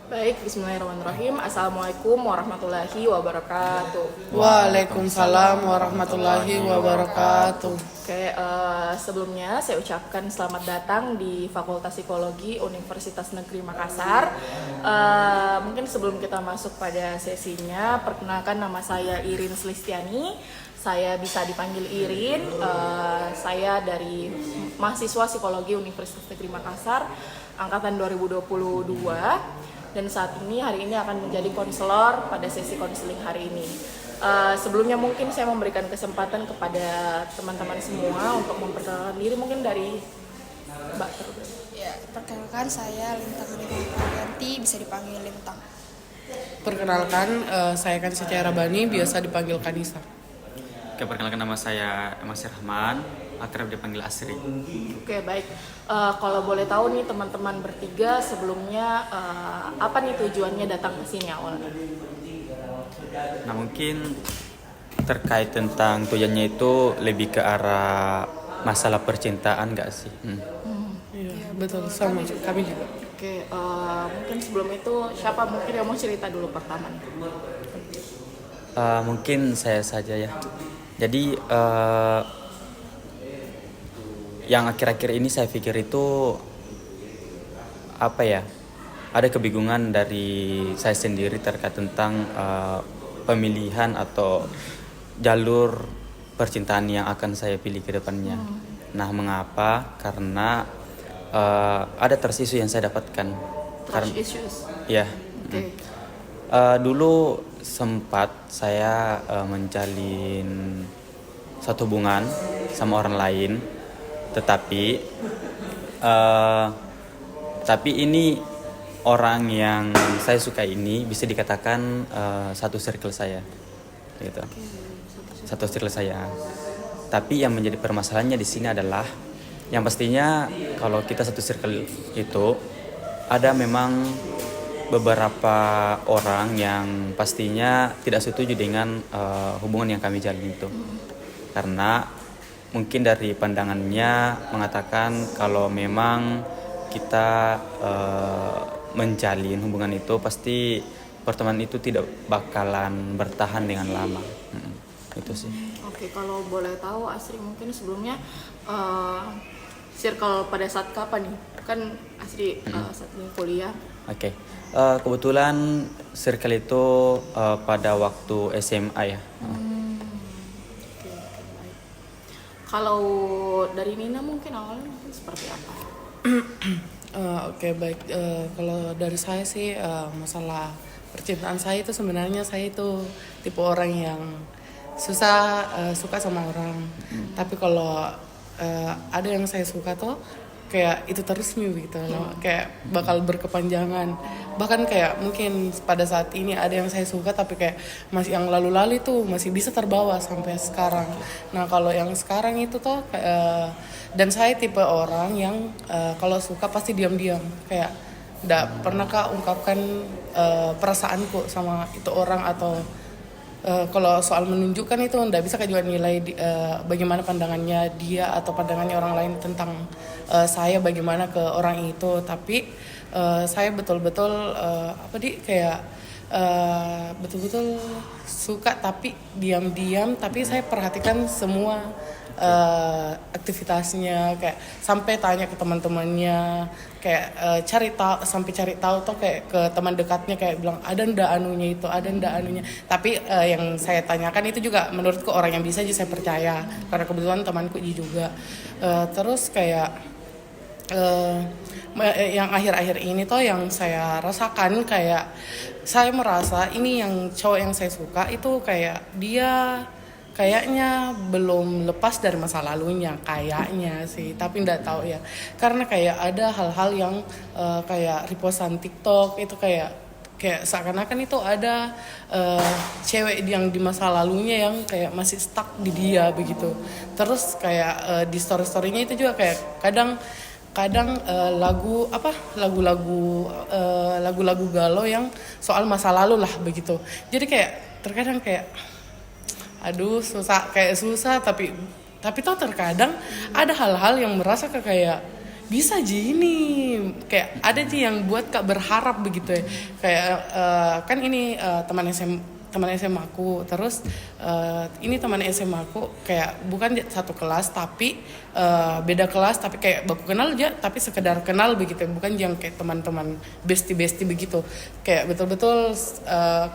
Baik, bismillahirrahmanirrahim. Assalamualaikum warahmatullahi wabarakatuh. Waalaikumsalam warahmatullahi wabarakatuh. Oke, sebelumnya saya ucapkan selamat datang di Fakultas Psikologi Universitas Negeri Makassar. Mungkin sebelum kita masuk pada sesinya, perkenalkan nama saya Irin Slistiani. Saya bisa dipanggil Irin. Saya dari mahasiswa Psikologi Universitas Negeri Makassar, angkatan 2022. Dan saat ini hari ini akan menjadi konselor pada sesi konseling hari ini. Sebelumnya mungkin saya memberikan kesempatan kepada teman-teman semua untuk memperkenalkan diri, mungkin dari Mbak terlebih. Ya, perkenalkan saya Lintang Arianti, bisa dipanggil Lintang. Perkenalkan, saya kan secara Bani, biasa dipanggil Kanisa. Oke, perkenalkan nama saya Masir Rahman, akrab dipanggil Asri. Oke, baik. Kalau boleh tahu nih teman-teman bertiga sebelumnya apa nih tujuannya datang ke sini awalnya? Nah, mungkin terkait tentang tujuannya itu lebih ke arah masalah percintaan gak sih? Iya, betul, sama kami juga. Oke, mungkin sebelum itu siapa mungkin yang mau cerita dulu pertama nih? Mungkin saya saja ya. Jadi yang akhir-akhir ini saya pikir itu apa ya? Ada kebingungan dari saya sendiri terkait tentang pemilihan atau jalur percintaan yang akan saya pilih ke depannya. Nah, mengapa? Karena ada trust issue yang saya dapatkan. Trust issues. Ya. Oke. Dulu sempat saya menjalin satu hubungan sama orang lain, tetapi ini orang yang saya suka ini bisa dikatakan satu circle saya, gitu. Satu circle saya. Tapi yang menjadi permasalahannya di sini adalah, yang pastinya kalau kita satu circle itu ada memang beberapa orang yang pastinya tidak setuju dengan hubungan yang kami jalin itu, karena mungkin dari pandangannya mengatakan kalau memang kita menjalin hubungan itu pasti pertemanan itu tidak bakalan bertahan dengan lama. Itu sih. Oke, kalau boleh tahu Asri mungkin sebelumnya circle pada saat kapan nih? Kan Asri saat ini kuliah. Oke. Kebetulan circle itu pada waktu SMA ya. Oke, baik. Kalau dari Nina mungkin awalnya seperti apa? Oke, baik. Kalau dari saya sih, masalah percintaan saya itu sebenarnya saya itu tipe orang yang susah suka sama orang. Tapi kalau ada yang saya suka tuh kayak itu terus nih gitu loh, kayak bakal berkepanjangan. Bahkan kayak mungkin pada saat ini ada yang saya suka tapi kayak masih yang lalu-lalu itu masih bisa terbawa sampai sekarang. Nah, kalau yang sekarang itu tuh dan saya tipe orang yang kalau suka pasti diam-diam, kayak nggak pernah kak ungkapkan perasaanku sama itu orang, atau kalau soal menunjukkan itu nggak bisa kak juga nilai bagaimana pandangannya dia atau pandangannya orang lain tentang saya bagaimana ke orang itu. Tapi saya betul-betul kayak betul-betul suka tapi diam-diam, tapi saya perhatikan semua aktivitasnya, kayak sampai tanya ke teman-temannya, kayak cari tahu tuh kayak ke teman dekatnya, kayak bilang ada ndak anunya itu, ada ndak anunya. Tapi yang saya tanyakan itu juga menurutku orang yang bisa aja saya percaya, karena kebetulan temanku juga. Terus kayak yang akhir-akhir ini tuh yang saya rasakan, kayak saya merasa ini yang cowok yang saya suka itu kayak dia kayaknya belum lepas dari masa lalunya, kayaknya sih, tapi nggak tahu ya, karena kayak ada hal-hal yang kayak repostan TikTok itu kayak seakan-akan itu ada cewek yang di masa lalunya yang kayak masih stuck di dia begitu. Terus kayak di story-storynya itu juga kayak kadang lagu-lagu galau yang soal masa lalu lah begitu. Jadi kayak terkadang kayak aduh susah tapi tuh terkadang ada hal-hal yang merasa kayak bisa Ji ini, kayak ada Ji yang buat Kak berharap begitu ya, kayak kan ini teman SMA aku, terus ini teman SMA aku kayak bukan satu kelas tapi beda kelas, tapi kayak baku kenal aja, tapi sekedar kenal begitu, bukan yang kayak teman-teman bestie begitu, kayak betul-betul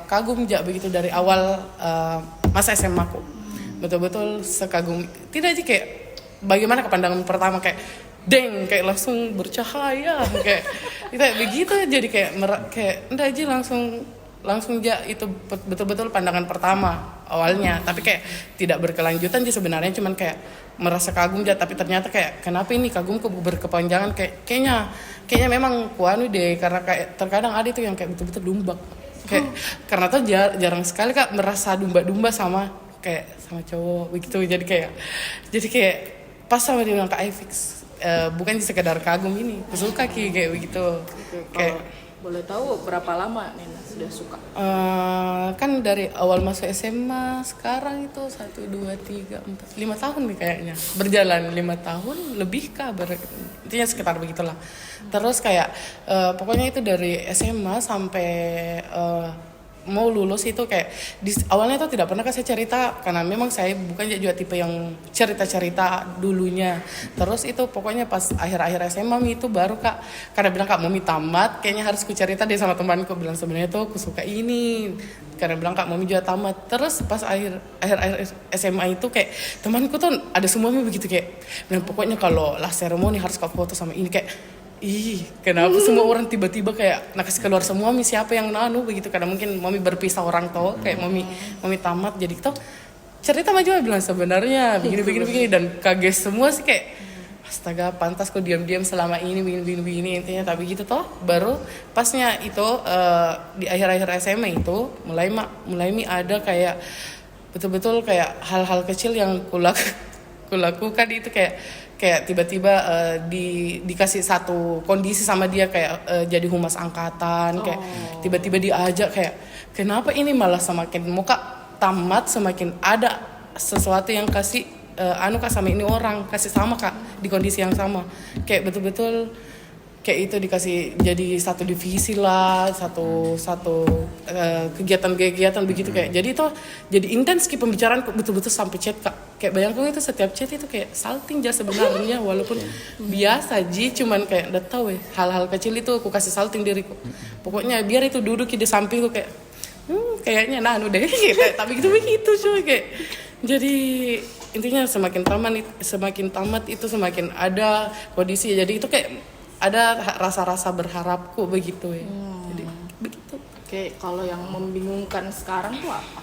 kagum aja begitu dari awal masa SMA aku, betul-betul sekagum, tidak aja kayak bagaimana pandangan pertama kayak deng, kayak langsung bercahaya kayak begitu, jadi kayak enggak aja langsung aja itu betul-betul pandangan pertama awalnya, tapi kayak tidak berkelanjutan sih sebenarnya, cuman kayak merasa kagum aja, tapi ternyata kayak kenapa ini kagumku berkepanjangan, kayaknya memang kuanu deh, karena kayak terkadang ada itu yang kayak betul-betul domba kayak karena tuh jarang sekali Kak merasa domba sama cowok begitu, jadi kayak pas sama dia bilang Kak Ifix, bukan sekedar kagum ini, aku suka kayak begitu. Kayak boleh tahu berapa lama Nina sudah suka? Kan dari awal masuk SMA sekarang itu 1, 2, 3, 4, 5 tahun nih kayaknya berjalan, 5 tahun lebih kah intinya sekitar begitulah. Terus kayak pokoknya itu dari SMA sampai mau lulus itu kayak awalnya tuh tidak pernah saya cerita, karena memang saya bukan juga tipe yang cerita dulunya. Terus itu pokoknya pas akhir-akhir SMA itu baru Kak, karena bilang Kak Mami tamat, kayaknya harus ku cerita deh sama temanku, bilang sebenarnya tuh aku suka ini, karena bilang Kak Mami juga tamat. Terus pas akhir SMA itu kayak temanku tuh ada semua begitu kayak bilang pokoknya kalau lah seremoni harus kau foto sama ini, kayak kenapa semua orang tiba-tiba kayak kasih keluar semua siapa yang nanu begitu, karena mungkin Mami berpisah orang tua, kayak Mami tamat, jadi tuh cerita maju bilang sebenarnya begini dan kaget semua sih, kayak astaga pantas kok diam-diam selama ini begini intinya, tapi gitu toh baru pasnya itu di akhir-akhir SMA itu mulai ada kayak betul-betul kayak hal-hal kecil yang kulakukan itu kayak tiba-tiba dikasih satu kondisi sama dia kayak jadi humas angkatan, kayak tiba-tiba diajak kayak kenapa ini malah semakin muka tamat semakin ada sesuatu yang kasih Kak sama ini orang kasih sama Kak di kondisi yang sama, kayak betul-betul kayak itu dikasih jadi satu divisi lah, satu kegiatan begitu, kayak jadi itu jadi intens pembicaraan betul-betul sampai chat Kak, kayak bayangkan itu setiap chat itu kayak salting aja sebenarnya, walaupun biasa cuman kayak udah tahu hal-hal kecil itu aku kasih salting diriku, pokoknya biar itu duduk di sampingku kayak kayaknya nanu deh tapi begitu cuy, kayak jadi intinya semakin tamat itu semakin ada kondisi, jadi itu kayak ada rasa-rasa berharapku begitu ya. Jadi begitu. Oke, kalau yang membingungkan sekarang tuh apa?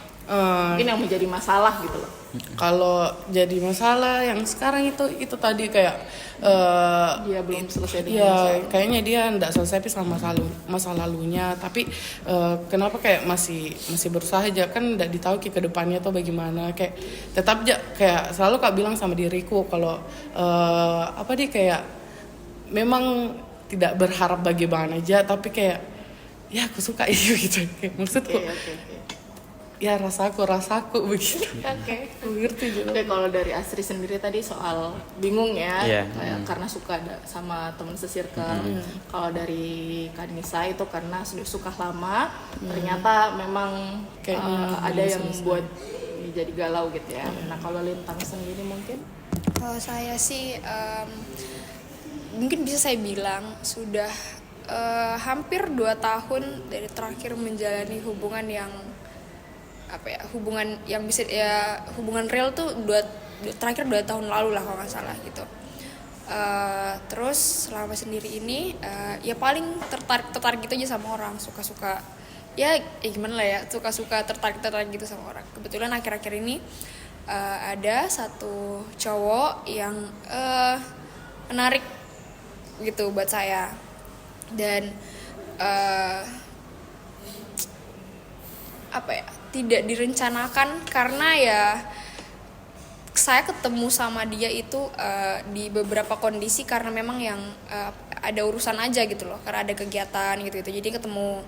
Mungkin yang menjadi masalah gitu loh. Kalau jadi masalah yang sekarang itu tadi kayak dia belum selesai dengan ya masalah. kayaknya dia enggak selesai sama masa lalunya, tapi kenapa kayak masih berusaha aja, kan enggak ditahu ke depannya tuh bagaimana, kayak tetap aja kayak selalu Kak bilang sama diriku kalau kayak memang tidak berharap bagaimana aja, tapi kayak ya aku suka itu gitu, kayak maksudku ya rasaku begitu. Oke. Ngerti gitu. Oke, kalau dari Asri sendiri tadi soal bingung ya, Yeah. karena suka sama teman sesirkel. Kalau dari Kanisa itu karena sudah suka lama, ternyata memang ada yang membuat jadi galau gitu ya. Nah, kalau Lintang sendiri mungkin? Kalau saya sih mungkin bisa saya bilang sudah hampir 2 tahun dari terakhir menjalani hubungan yang hubungan yang bisa hubungan real tuh terakhir 2 tahun lalu lah kalau nggak salah gitu. Terus selama sendiri ini ya paling tertarik gitu aja sama orang, suka-suka ya gimana lah ya, suka-suka tertarik gitu sama orang. Kebetulan akhir-akhir ini ada satu cowok yang menarik gitu buat saya, dan tidak direncanakan karena ya saya ketemu sama dia itu di beberapa kondisi karena memang yang ada urusan aja gitu loh, karena ada kegiatan gitu jadi ketemu,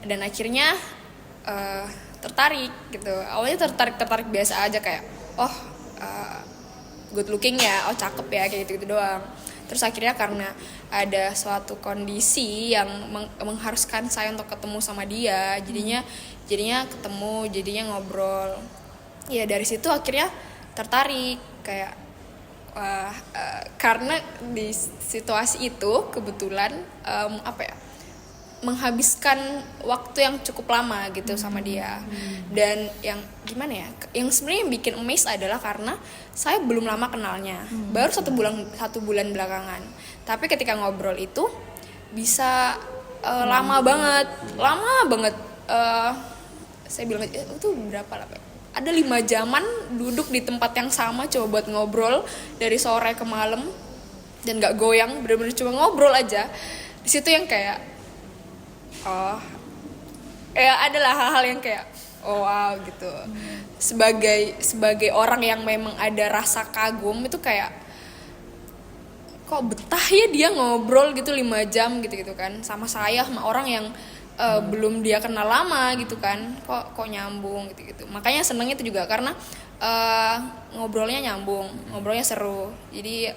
dan akhirnya tertarik gitu. Awalnya tertarik biasa aja kayak good looking ya, cakep ya, kayak gitu doang. Terus akhirnya karena ada suatu kondisi yang mengharuskan saya untuk ketemu sama dia, jadinya ketemu, jadinya ngobrol. Ya dari situ akhirnya tertarik kayak karena di situasi itu kebetulan menghabiskan waktu yang cukup lama gitu sama dia. Dan yang gimana ya, yang sebenarnya bikin amazed adalah karena saya belum lama kenalnya, baru 1 bulan belakangan, tapi ketika ngobrol itu bisa lama banget. Saya bilang itu berapa lah, ada 5 jaman duduk di tempat yang sama coba buat ngobrol dari sore ke malam dan gak goyang, bener-bener cuma ngobrol aja. Di situ yang kayak adalah hal-hal yang kayak wow gitu. Sebagai orang yang memang ada rasa kagum itu kayak kok betah ya dia ngobrol gitu 5 jam gitu kan sama saya, sama orang yang belum dia kenal lama gitu kan, kok nyambung gitu. Makanya senengnya itu juga karena ngobrolnya nyambung, ngobrolnya seru, jadi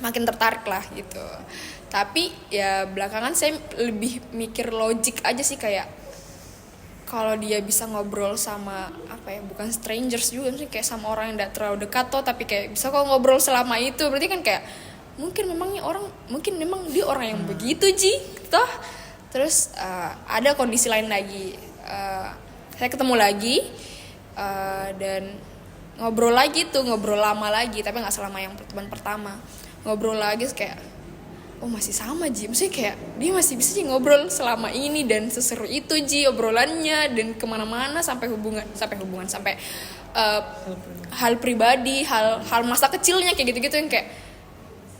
makin tertarik lah gitu. Tapi ya belakangan saya lebih mikir logik aja sih, kayak kalau dia bisa ngobrol sama bukan strangers juga sih, kayak sama orang yang tidak terlalu dekat tapi kayak bisa kok ngobrol selama itu, berarti kan kayak mungkin memang dia orang yang begitu toh. Terus ada kondisi lain lagi, saya ketemu lagi dan ngobrol lama lagi, tapi nggak selama yang pertemuan pertama. Ngobrol lagi kayak masih sama maksudnya kayak dia masih bisa ngobrol selama ini dan seseru itu obrolannya, dan kemana-mana sampai hubungan sampai hal pribadi, hal masa kecilnya kayak gitu-gitu yang kayak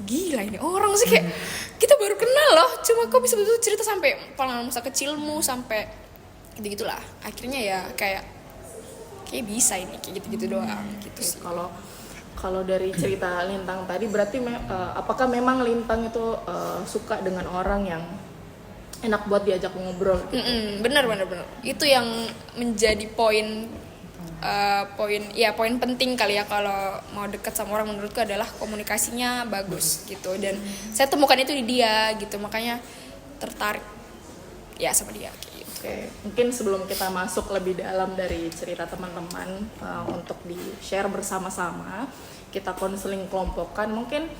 gila ini orang sih, kayak kita baru kenal loh, cuma kok bisa betul cerita sampai pengalaman masa kecilmu sampai gitu-gitulah. Akhirnya ya kayak bisa ini kayak gitu-gitu doang gitu sih. Kalau dari cerita Lintang tadi berarti apakah memang Lintang itu suka dengan orang yang enak buat diajak ngobrol gitu? Benar. Itu yang menjadi poin penting kali ya kalau mau dekat sama orang, menurutku adalah komunikasinya bagus gitu. Dan saya temukan itu di dia gitu, makanya tertarik ya sama dia gitu. Oke, mungkin sebelum kita masuk lebih dalam dari cerita teman-teman untuk di-share bersama-sama, kita konseling kelompokan, mungkin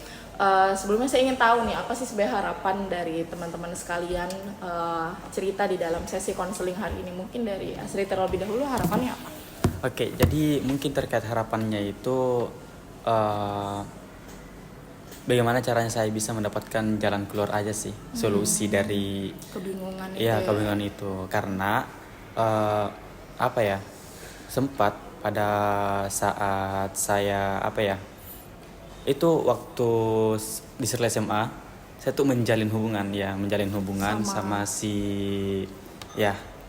sebelumnya saya ingin tahu nih, apa sih sebenarnya harapan dari teman-teman sekalian cerita di dalam sesi konseling hari ini. Mungkin dari Asri terlebih dahulu, harapannya apa? Oke, jadi mungkin terkait harapannya itu bagaimana caranya saya bisa mendapatkan jalan keluar aja sih, solusi dari kebingungan itu. Karena sempat pada saat saya itu waktu di Circle SMA saya tuh menjalin hubungan sama si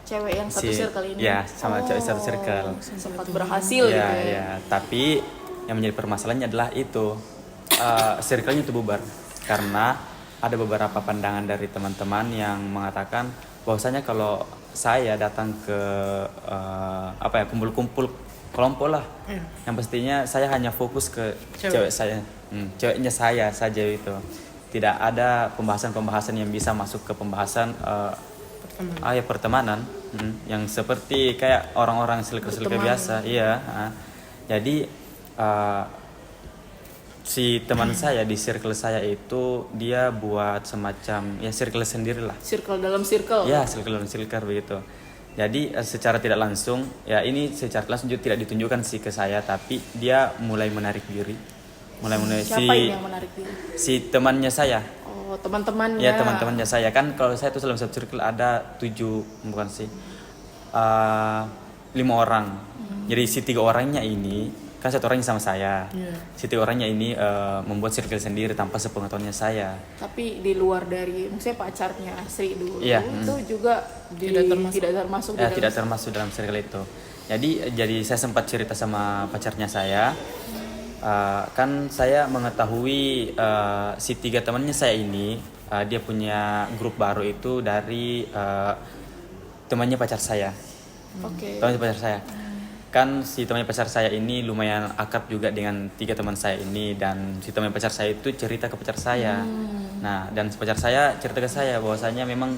cewek yang satu circle ini. Ya, sama cewek satu circle. Sempat berhasil gitu ya. Ya, tapi yang menjadi permasalahannya adalah itu circle-nya itu bubar karena ada beberapa pandangan dari teman-teman yang mengatakan bahwasanya kalau saya datang ke kumpul-kumpul kelompok lah, yang pastinya saya hanya fokus ke ceweknya saya saja itu. Tidak ada pembahasan yang bisa masuk ke pembahasan pertemanan yang seperti kayak orang-orang circle biasa. Jadi si teman saya di circle saya itu dia buat semacam circle sendiri lah. Circle dalam circle. Ya, circle dalam circle begitu. Jadi secara tidak langsung, ini secara langsung juga tidak ditunjukkan sih ke saya, tapi dia mulai menarik diri. Siapa yang menarik diri? Si temannya saya. Oh, teman-temannya. Ya, teman-temannya saya. Kan kalau saya tuh dalam satu circle ada 5 orang. Jadi si 3 orangnya ini kan 1 orangnya sama saya. Si 3 orangnya ini membuat circle sendiri tanpa sepengetahuannya saya. Tapi di luar dari maksudnya pacarnya Sri dulu, itu juga tidak termasuk dalam circle itu. Jadi saya sempat cerita sama pacarnya saya. Kan saya mengetahui si 3 temannya saya ini dia punya grup baru itu dari temannya pacar saya. Oke. Temannya pacar saya. kan si teman pacar saya ini lumayan akrab juga dengan 3 teman saya ini, dan si teman pacar saya itu cerita ke pacar saya. Nah, dan si pacar saya cerita ke saya bahwasanya memang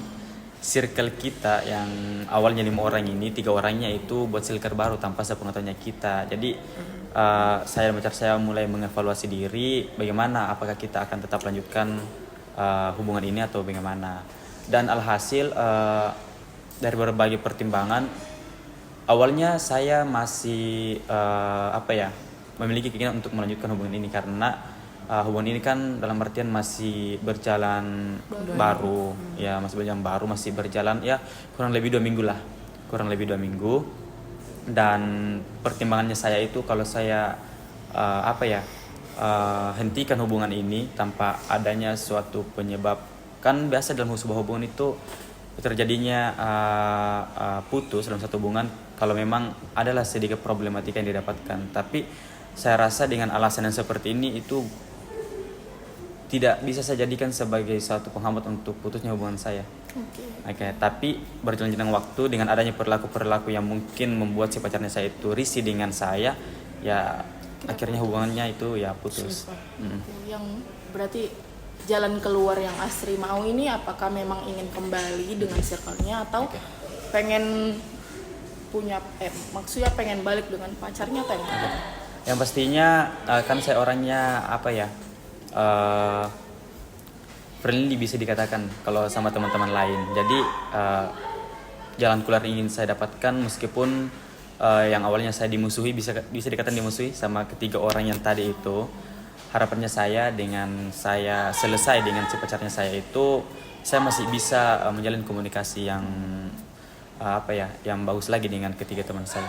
circle kita yang awalnya 5 orang ini 3 orangnya itu buat circle baru tanpa sepengetahuannya kita. Jadi saya dan pacar saya mulai mengevaluasi diri bagaimana, apakah kita akan tetap lanjutkan hubungan ini atau bagaimana. Dan alhasil dari berbagai pertimbangan, awalnya saya masih memiliki keinginan untuk melanjutkan hubungan ini, karena hubungan ini kan dalam artian masih berjalan baru, ya masih berjalan baru, masih berjalan ya kurang lebih 2 minggu lah, dan pertimbangannya saya itu kalau saya hentikan hubungan ini tanpa adanya suatu penyebab. Kan biasa dalam sebuah hubungan itu terjadinya putus dalam satu hubungan kalau memang adalah sedikit problematika yang didapatkan. Tapi saya rasa dengan alasan yang seperti ini itu tidak bisa saya jadikan sebagai satu penghambat untuk putusnya hubungan saya. Oke, tapi berjalan dengan waktu, dengan adanya perilaku yang mungkin membuat si pacarnya saya itu risih dengan saya, ya akhirnya hubungannya itu ya putus. Yang berarti jalan keluar yang Asri mau ini, apakah memang ingin kembali dengan circle-nya atau pengen punya maksudnya pengen balik dengan pacarnya atau yang mana? Yang pastinya kan saya orangnya friendly bisa dikatakan kalau sama teman-teman lain. Jadi jalan keluar ingin saya dapatkan, meskipun yang awalnya saya dimusuhi, bisa dikatakan dimusuhi sama ketiga orang yang tadi itu. Harapannya saya dengan saya selesai dengan si pacarnya saya itu, saya masih bisa menjalin komunikasi yang yang bagus lagi dengan ketiga teman saya.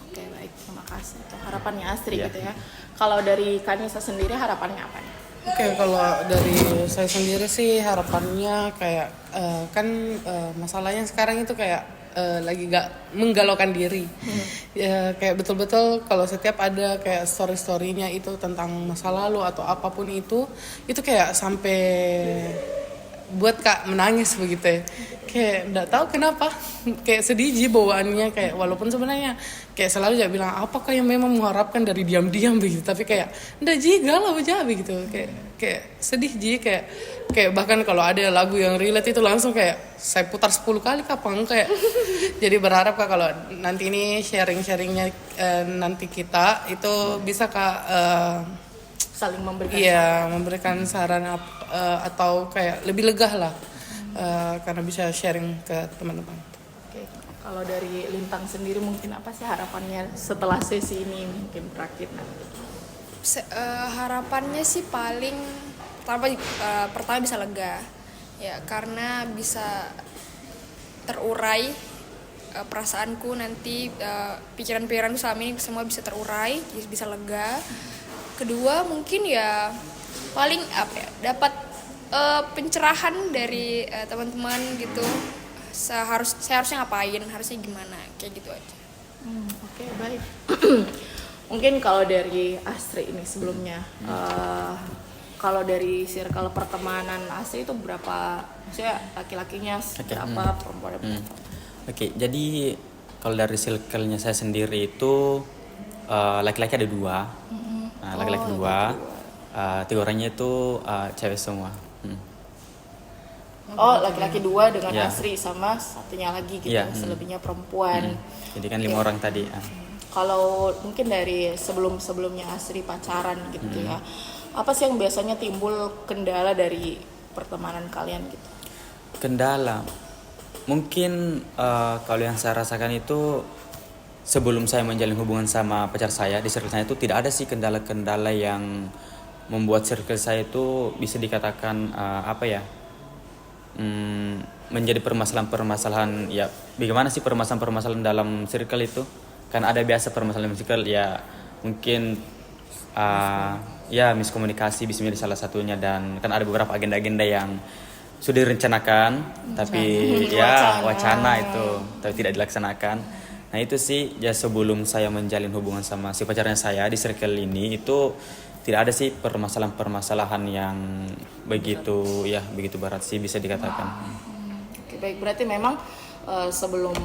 Oke, baik, terima kasih. Itu harapannya Astri gitu ya. Kalau dari Kanisa sendiri harapannya apa nih? Oke, kalau dari saya sendiri sih harapannya kayak masalahnya sekarang itu kayak lagi gak menggalaukan diri. Ya, kayak betul-betul kalau setiap ada kayak story-storynya itu tentang masa lalu atau apapun itu kayak sampai buat Kak menangis begitu ya. Kayak enggak tahu kenapa kayak sedih bawaannya, kayak walaupun sebenarnya kayak selalu dia bilang apakah yang memang mengharapkan dari diam-diam begitu, tapi kayak enggak galau aja begitu, kayak sedih kayak bahkan kalau ada lagu yang relate itu langsung kayak saya putar 10 kali kapan kayak. Jadi berharap Kak kalau nanti ini sharingnya nanti kita itu bisa Kak Saling memberikan memberikan saran atau kayak lebih lega lah, karena bisa sharing ke teman-teman. Oke, kalau dari Lintang sendiri mungkin apa sih harapannya setelah sesi ini mungkin terakhir nanti? Harapannya sih paling pertama bisa lega ya, karena bisa terurai perasaanku nanti, pikiran-pikiranku selama ini semua bisa terurai, bisa lega. Kedua mungkin ya paling dapat pencerahan dari teman-teman gitu, saya harusnya ngapain, harusnya gimana, kayak gitu aja. Oke, baik. Mungkin kalau dari Astri ini sebelumnya, kalau dari circle pertemanan Astri itu berapa, maksudnya laki-lakinya berapa, perempuannya berapa? Oke, jadi kalau dari circle-nya saya sendiri itu laki-laki ada 2. Nah, laki-laki 2, 3 orangnya itu cewek semua. Laki-laki 2 dengan Asri sama satunya lagi gitu, selebihnya perempuan. Jadi kan 5 orang tadi. Kalau mungkin dari sebelumnya Asri pacaran gitu ya, apa sih yang biasanya timbul kendala dari pertemanan kalian gitu? Kendala, mungkin kalau yang saya rasakan itu sebelum saya menjalin hubungan sama pacar saya di circle saya itu tidak ada sih kendala-kendala yang membuat circle saya itu bisa dikatakan menjadi permasalahan-permasalahan. Ya bagaimana sih permasalahan-permasalahan dalam circle itu? Kan ada biasa permasalahan circle ya, mungkin miskomunikasi bisa menjadi salah satunya, dan kan ada beberapa agenda-agenda yang sudah direncanakan tapi wacana itu tapi tidak dilaksanakan. Nah itu sih ya, sebelum saya menjalin hubungan sama si pacarnya saya di circle ini itu tidak ada sih permasalahan-permasalahan yang begitu berat sih bisa dikatakan. Oke, baik, berarti memang sebelum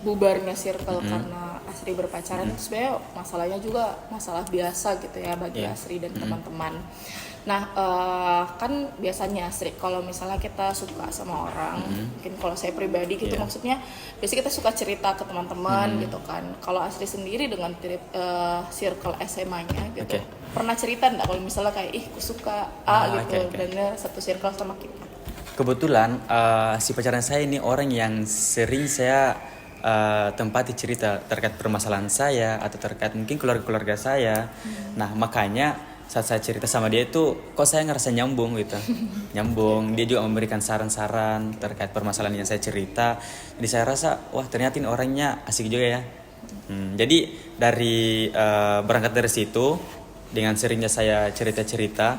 bubarnya circle karena Asri berpacaran itu sebenarnya masalahnya juga masalah biasa gitu ya bagi Asri dan teman-teman. Nah, kan biasanya Asri kalau misalnya kita suka sama orang, mungkin kalau saya pribadi gitu maksudnya biasanya kita suka cerita ke teman-teman gitu kan. Kalau Asri sendiri dengan circle SMA-nya gitu, pernah cerita enggak kalau misalnya kayak aku suka gitu dan dia satu circle sama kita? Kebetulan si pacaran saya ini orang yang sering saya tempati cerita terkait permasalahan saya atau terkait mungkin keluarga-keluarga saya. Nah, makanya saat saya cerita sama dia itu kok saya ngerasa nyambung gitu. Nyambung, dia juga memberikan saran-saran terkait permasalahan yang saya cerita. Jadi saya rasa wah ternyata ini orangnya asik juga ya. Jadi dari berangkat dari situ dengan seringnya saya cerita-cerita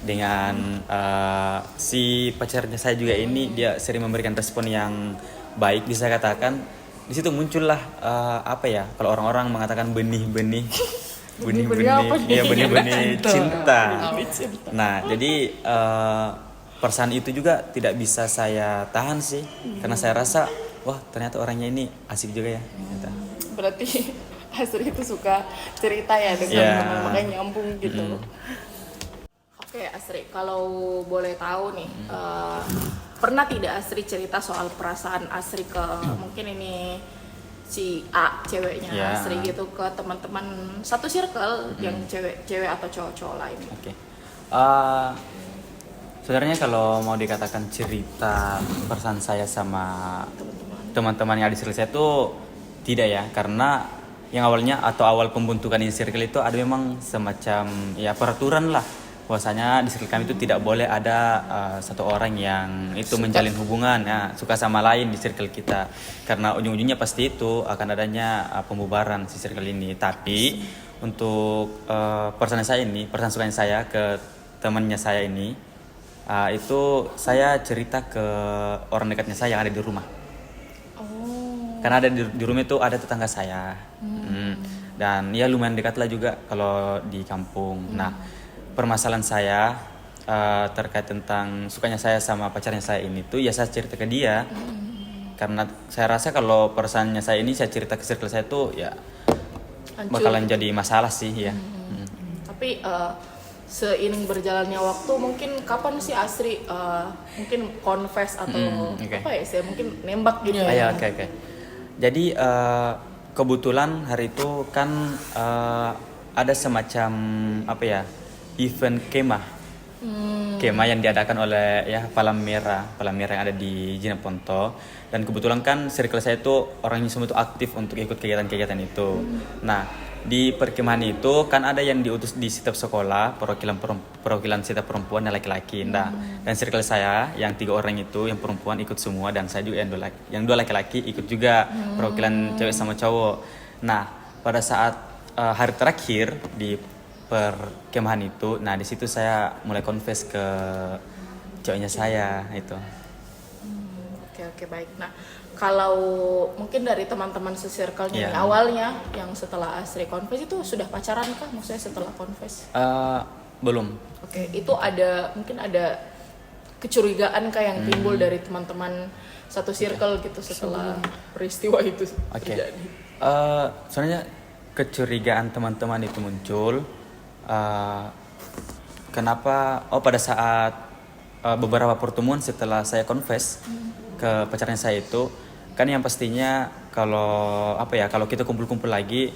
dengan si pacarnya saya juga ini dia sering memberikan respon yang baik, bisa katakan di situ muncullah apa ya kalau orang-orang mengatakan benih-benih benih-benih cinta. Nah jadi perasaan itu juga tidak bisa saya tahan sih karena saya rasa wah ternyata orangnya ini asik juga ya. Berarti Asri itu suka cerita ya dengan teman makanya nyambung gitu. Oke Asri, kalau boleh tahu nih, pernah tidak Asri cerita soal perasaan Asri ke mungkin ini si A ceweknya Asri gitu ke teman-teman satu circle yang cewek atau cowok-cowok lain? Sebenarnya kalau mau dikatakan cerita perasaan saya sama teman-teman yang ada di circle saya itu tidak ya, karena yang awalnya atau awal pembentukan ini circle itu ada memang semacam ya peraturan lah. Bahwasanya di circle kami itu tidak boleh ada satu orang yang itu menjalin hubungan ya suka sama lain di circle kita karena ujung-ujungnya pasti itu akan adanya pembubaran si circle ini. Tapi untuk perasaan suka saya ke temannya saya ini itu saya cerita ke orang dekatnya saya yang ada di rumah. Karena ada di rumah itu ada tetangga saya dan ya lumayan dekat lah juga kalau di kampung. Nah permasalahan saya terkait tentang sukanya saya sama pacarnya saya ini tuh ya saya cerita ke dia karena saya rasa kalau perasaannya saya ini saya cerita ke circle saya tuh ya bakalan jadi masalah sih ya. Tapi seiring berjalannya waktu mungkin kapan sih Asri mungkin confess atau apa ya saya mungkin nembak gitu ya? Oke. Jadi kebetulan hari itu kan ada semacam apa ya event kemah yang diadakan oleh ya Palang Merah yang ada di Jeneponto, dan kebetulan kan circle saya itu orangnya semua itu aktif untuk ikut kegiatan-kegiatan itu. Nah di perkemahan itu kan ada yang diutus di setiap sekolah perwakilan setiap perempuan dan laki-laki. Nah dan circle saya yang 3 orang itu yang perempuan ikut semua dan saya juga yang 2 laki-laki ikut juga perwakilan cewek sama cowok. Nah pada saat hari terakhir di perkemahan itu, nah di situ saya mulai confess ke cowoknya saya itu. Oke baik. Nah kalau mungkin dari teman-teman se-circle-nya nih, awalnya yang setelah Asri confess itu sudah pacaran kah? Maksudnya setelah confess? Belum. Oke, itu mungkin ada kecurigaan kah yang timbul dari teman-teman satu circle gitu setelah peristiwa itu terjadi? Sebenarnya kecurigaan teman-teman itu muncul. Kenapa? Pada saat beberapa pertemuan setelah saya confess ke pacarnya saya itu, kan yang pastinya kalau kita kumpul-kumpul lagi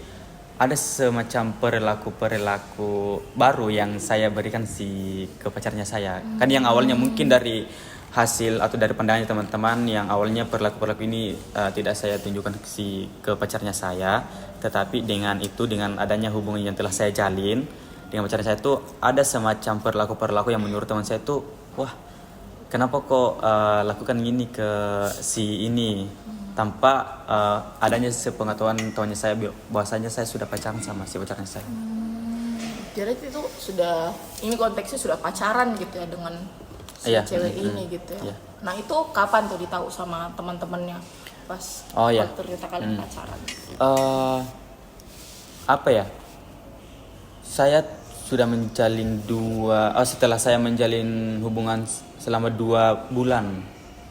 ada semacam perilaku baru yang saya berikan ke pacarnya saya. Kan yang awalnya mungkin dari hasil atau dari pandangannya teman-teman yang awalnya perilaku ini tidak saya tunjukkan ke pacarnya saya, tetapi dengan adanya hubungan yang telah saya jalin dengan pacar saya itu ada semacam perilaku yang menurut teman saya itu wah kenapa kok lakukan gini ke si ini tanpa adanya sepengetahuan temannya saya bahwasanya saya sudah pacaran sama si pacarnya saya. Jadi itu ini konteksnya sudah pacaran gitu ya dengan si cewek ini gitu ya. Nah itu kapan tuh ditahu sama teman-temannya pas ternyata kalian pacaran? Saya sudah menjalin setelah saya menjalin hubungan selama 2 bulan.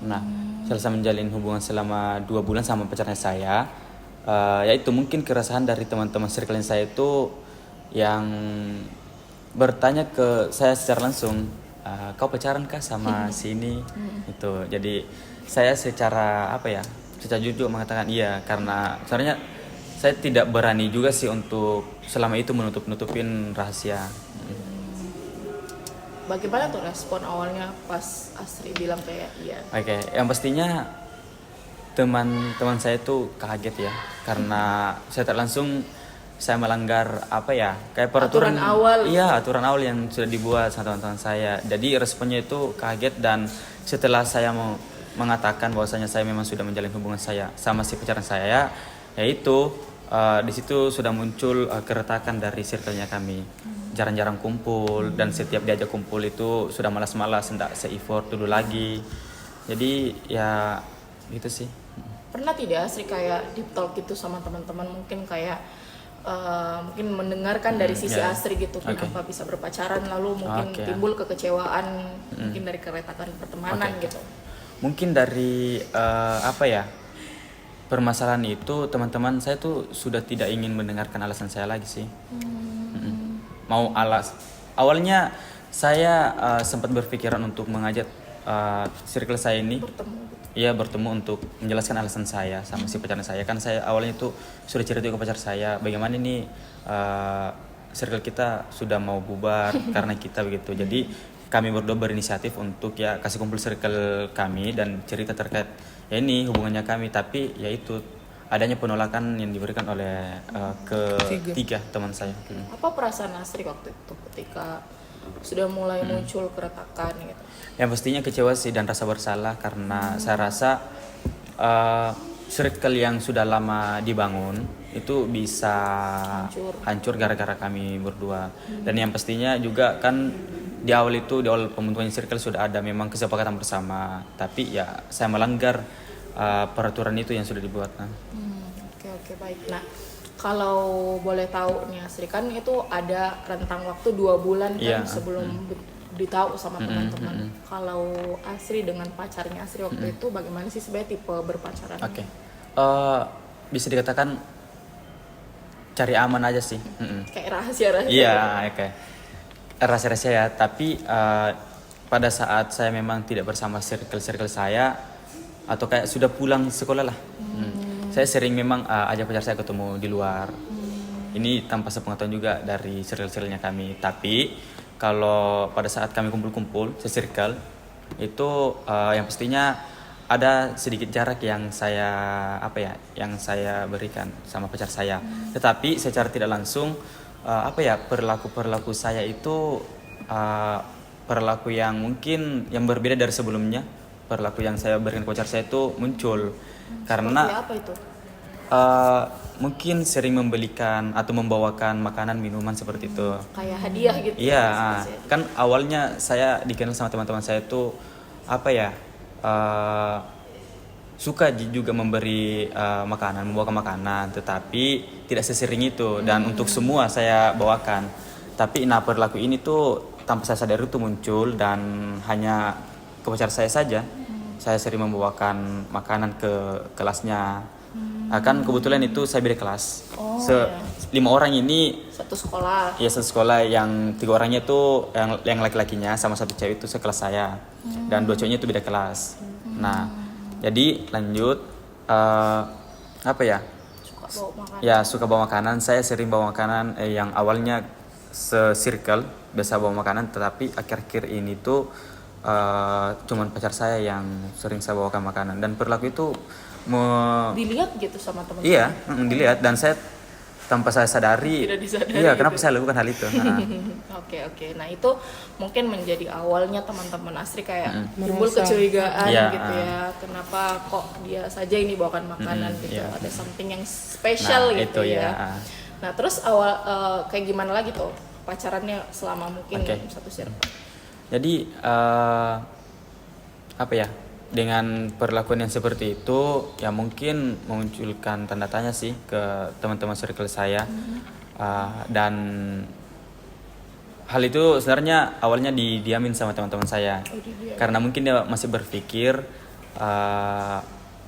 Nah, selesai menjalin hubungan selama 2 bulan sama pacarnya saya. Yaitu mungkin keresahan dari teman-teman circle saya itu yang bertanya ke saya secara langsung, kau pacaran kah sama si ini? Itu jadi saya secara secara jujur mengatakan iya, karena sebenarnya saya tidak berani juga sih untuk selama itu nutupin rahasia. Bagaimana tuh respon awalnya pas Asri bilang kayak iya? Oke, yang pastinya teman-teman saya itu kaget ya, karena saya tak langsung saya melanggar kayak peraturan Aturan awal. Iya, aturan awal yang sudah dibuat sama teman-teman saya. Jadi responnya itu kaget, dan setelah saya mau mengatakan bahwasanya saya memang sudah menjalin hubungan saya sama si pacaran saya, yaitu di situ sudah muncul keretakan dari circle-nya kami. Jarang-jarang kumpul, dan setiap diajak kumpul itu sudah malas-malas, tidak se-effort dulu lagi. Jadi ya gitu sih. Pernah tidak Asri kayak deep talk gitu sama teman-teman, mungkin kayak mungkin mendengarkan dari sisi ya. Asri gitu, kenapa bisa berpacaran, lalu mungkin timbul kekecewaan mungkin dari keretakan pertemanan gitu. Mungkin dari permasalahan itu teman-teman saya tuh sudah tidak ingin mendengarkan alasan saya lagi sih. Awalnya saya sempat berpikiran untuk mengajak circle saya ini bertemu untuk menjelaskan alasan saya sama si pacar saya. Kan saya awalnya itu sudah cerita ke pacar saya bagaimana ini circle kita sudah mau bubar karena kita begitu. Jadi kami berdua berinisiatif untuk kasih kumpul circle kami dan cerita terkait ini hubungannya kami, tapi yaitu adanya penolakan yang diberikan oleh ketiga teman saya. Apa perasaan Asri waktu itu ketika sudah mulai muncul keretakan gitu? Yang pastinya kecewa sih dan rasa bersalah, karena saya rasa circle yang sudah lama dibangun itu bisa hancur gara-gara kami berdua. Dan yang pastinya juga kan di awal pembentukan circle sudah ada memang kesepakatan bersama, tapi ya saya melanggar peraturan itu yang sudah dibuat. Oke, baik. Nah, kalau boleh tahu nih Asri, kan itu ada rentang waktu 2 bulan kan sebelum ditahu sama teman-teman. Kalau Asri dengan pacarnya Asri waktu itu bagaimana sih sebenarnya tipe berpacaran? Bisa dikatakan cari aman aja sih. Kayak rahasia-rahasia. Iya, oke. Rahasia-rahasia ya, tapi pada saat saya memang tidak bersama circle saya atau kayak sudah pulang sekolah lah, saya sering memang ajak pacar saya ketemu di luar. Ini tanpa sepengetahuan juga dari circle-nya kami. Tapi kalau pada saat kami kumpul-kumpul se-circle itu yang pastinya ada sedikit jarak yang saya berikan sama pacar saya. Tetapi secara tidak langsung perilaku saya itu perilaku yang mungkin yang berbeda dari sebelumnya. Perilaku yang saya berikan ke pacar saya itu muncul karena seperti apa itu? Mungkin sering membelikan atau membawakan makanan minuman seperti itu. Kayak hadiah gitu. Iya, kan awalnya saya dikenal sama teman-teman saya itu suka juga memberi membawakan makanan, tetapi tidak sesering itu dan untuk semua saya bawakan. Tapi perilaku ini tuh tanpa saya sadari itu muncul, dan hanya ke pacar saya saja. Saya sering membawakan makanan ke kelasnya. Kan kebetulan itu saya beda kelas. 5 orang ini satu sekolah. Iya, satu sekolah. Yang 3 orangnya itu yang laki-lakinya sama 1 cewek itu sekelas saya. Dan 2 cowoknya itu beda kelas. Nah, jadi lanjut Suka bawa makanan. Ya, suka bawa makanan. Saya sering bawa makanan yang awalnya se-circle biasa bawa makanan, tetapi akhir-akhir ini tuh cuman pacar saya yang sering saya bawakan makanan, dan perilaku itu dilihat gitu sama teman-teman. Iya, dilihat, dan saya tanpa saya sadari. Tidak disadari. Iya, kenapa gitu. saya lakukan hal itu? Oke. Nah, itu mungkin menjadi awalnya teman-teman Asri kayak timbul kecurigaan gitu ya. Kenapa kok dia saja ini bawakan makanan gitu? Ada something yang spesial gitu itu ya. Nah, terus awal kayak gimana lagi tuh pacarannya selama mungkin satu circle? Jadi dengan perlakuan yang seperti itu ya mungkin memunculkan tanda tanya sih ke teman-teman circle saya. Dan hal itu sebenarnya awalnya didiamin sama teman-teman saya. Karena mungkin dia masih berpikir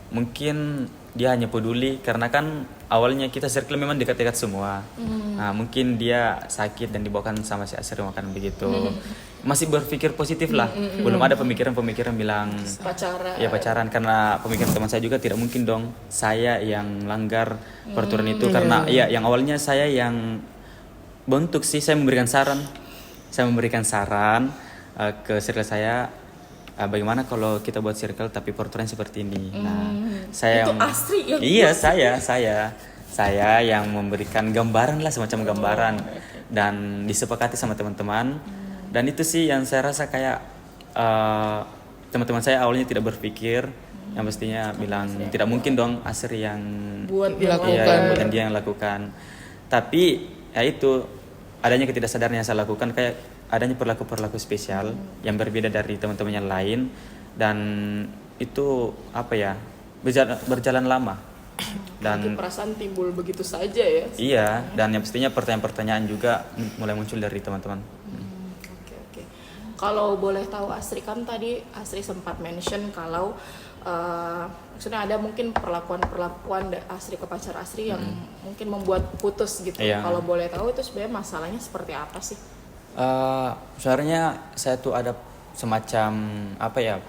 mungkin dia hanya peduli karena kan awalnya kita circle memang dekat-dekat semua. Nah, mungkin dia sakit dan dibawakan sama si Asri makan begitu. Masih berpikir positif lah. Belum ada pemikiran-pemikiran bilang Pacaran. ya pacaran, karena pemikiran teman saya juga tidak mungkin dong saya yang langgar peraturan itu, karena ya yang awalnya saya yang bentuk sih, saya memberikan saran. Saya memberikan saran ke circle saya, bagaimana kalau kita buat circle tapi peraturan seperti ini. Nah, saya Itu Asri yang iya, saya yang memberikan gambaran lah, semacam gambaran, dan disepakati sama teman-teman. Dan itu sih yang saya rasa kayak teman-teman saya awalnya tidak berpikir, yang pastinya bilang tidak mungkin dong Asri yang buat dia Lakukan. iya, bukan dia yang lakukan. Tapi ya itu adanya ketidaksadaran yang saya lakukan, kayak adanya perlaku spesial yang berbeda dari teman-teman yang lain, dan itu apa ya, berjalan lama. Jadi Dan perasaan timbul begitu saja ya. iya, dan yang pastinya pertanyaan-pertanyaan juga mulai muncul dari teman-teman. Oke. Kalau boleh tahu Asri, kan tadi Asri sempat mention kalau maksudnya ada mungkin perlakuan Asri ke pacar Asri yang mungkin membuat putus gitu. Iya. Kalau boleh tahu itu sebenarnya masalahnya seperti apa sih? Sebenarnya saya tuh ada semacam apa ya,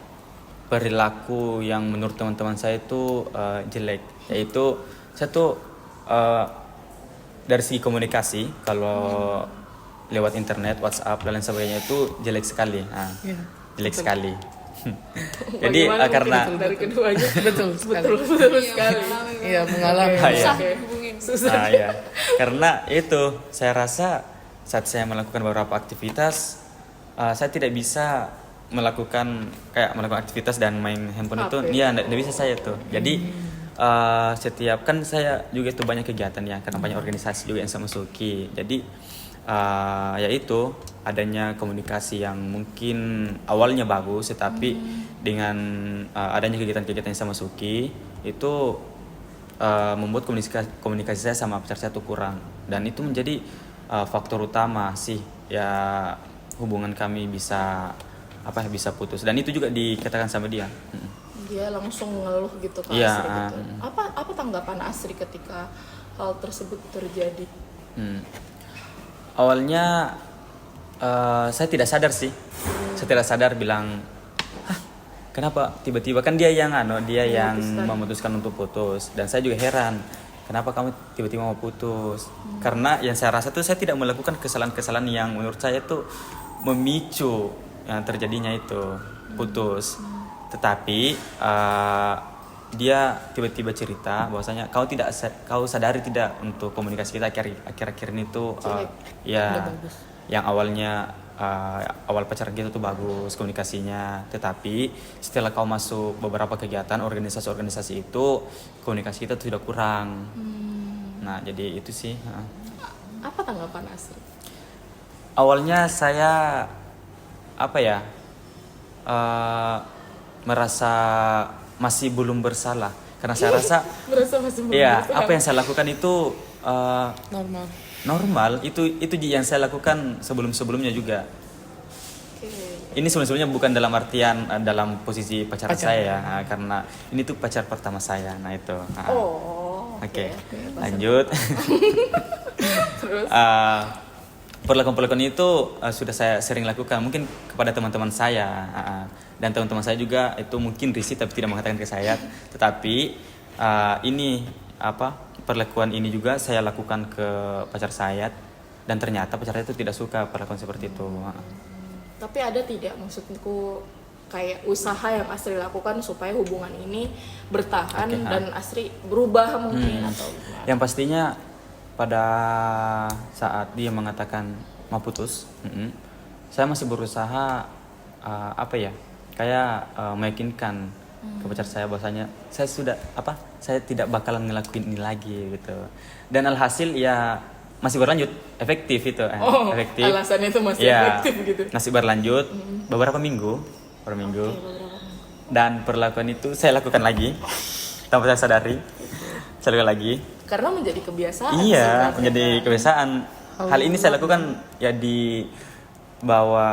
perilaku yang menurut teman-teman saya itu jelek, yaitu saya tuh dari segi komunikasi kalau lewat internet, WhatsApp dan lain sebagainya itu jelek sekali. Jelek sekali. Jadi Bagaimana karena mungkin dari keduanya Betul sekali. betul sekali. Iya, mengalami. Ah, iya. Susah. Ya. Karena itu saya rasa saat saya melakukan beberapa aktivitas, saya tidak bisa melakukan aktivitas dan main handphone itu, ya tidak bisa saya tuh. Jadi setiap kan saya juga itu banyak kegiatan ya, karena banyak organisasi juga yang saya masuki. Jadi yaitu adanya komunikasi yang mungkin awalnya bagus, tetapi dengan adanya kegiatan-kegiatan yang saya masuki itu membuat komunikasi saya sama pacar saya itu kurang, dan itu menjadi faktor utama sih ya hubungan kami bisa putus, dan itu juga dikatakan sama dia. Dia langsung ngeluh gitu ke Iya, Asri gitu. Apa tanggapan Asri ketika hal tersebut terjadi? Awalnya saya tidak sadar sih. Saya tidak sadar bilang, kenapa tiba-tiba, kan dia yang yang memutuskan untuk putus, dan saya juga heran kenapa kamu tiba-tiba mau putus. Karena yang saya rasa tuh saya tidak melakukan kesalahan-kesalahan yang menurut saya tuh memicu yang terjadinya itu putus. Tetapi dia tiba-tiba cerita bahwasanya kau sadari tidak untuk komunikasi kita akhir-akhir ini tuh ya yang awalnya awal pacaran kita tuh bagus komunikasinya, tetapi setelah kau masuk beberapa kegiatan organisasi itu komunikasi kita tuh sudah kurang. Nah, jadi itu sih. Apa tanggapan Asri? Awalnya saya merasa masih belum bersalah, karena saya rasa Merasa masih belum ya bersalah. apa yang saya lakukan itu normal. Itu yang saya lakukan sebelumnya juga. Ini sebelumnya bukan dalam artian dalam posisi pacar saya ya, karena ini tuh pacar pertama saya. Nah itu. Oke. Lanjut. Terus? Perlakuan itu sudah saya sering lakukan mungkin kepada teman-teman saya, dan teman-teman saya juga itu mungkin risih tapi tidak mengatakan ke saya. Tetapi ini perlakuan ini juga saya lakukan ke pacar saya, dan ternyata pacar saya itu tidak suka perlakuan seperti itu. Tapi ada tidak, maksudku kayak usaha yang Asri lakukan supaya hubungan ini bertahan dan Asri berubah mungkin atau gimana? Yang pastinya pada saat dia mengatakan mau putus, saya masih berusaha meyakinkan ke pacar saya bahwasanya saya tidak bakalan ngelakuin ini lagi gitu. Dan alhasil ya masih berlanjut, efektif itu. Efektif. Alasannya itu masih Ya, efektif gitu. masih berlanjut beberapa minggu. Dan perlakuan itu saya lakukan lagi tanpa saya sadari. Saya lakukan lagi. Karena menjadi kebiasaan. Iya, sebenarnya. menjadi kebiasaan. Hal ini saya lakukan ya di bawa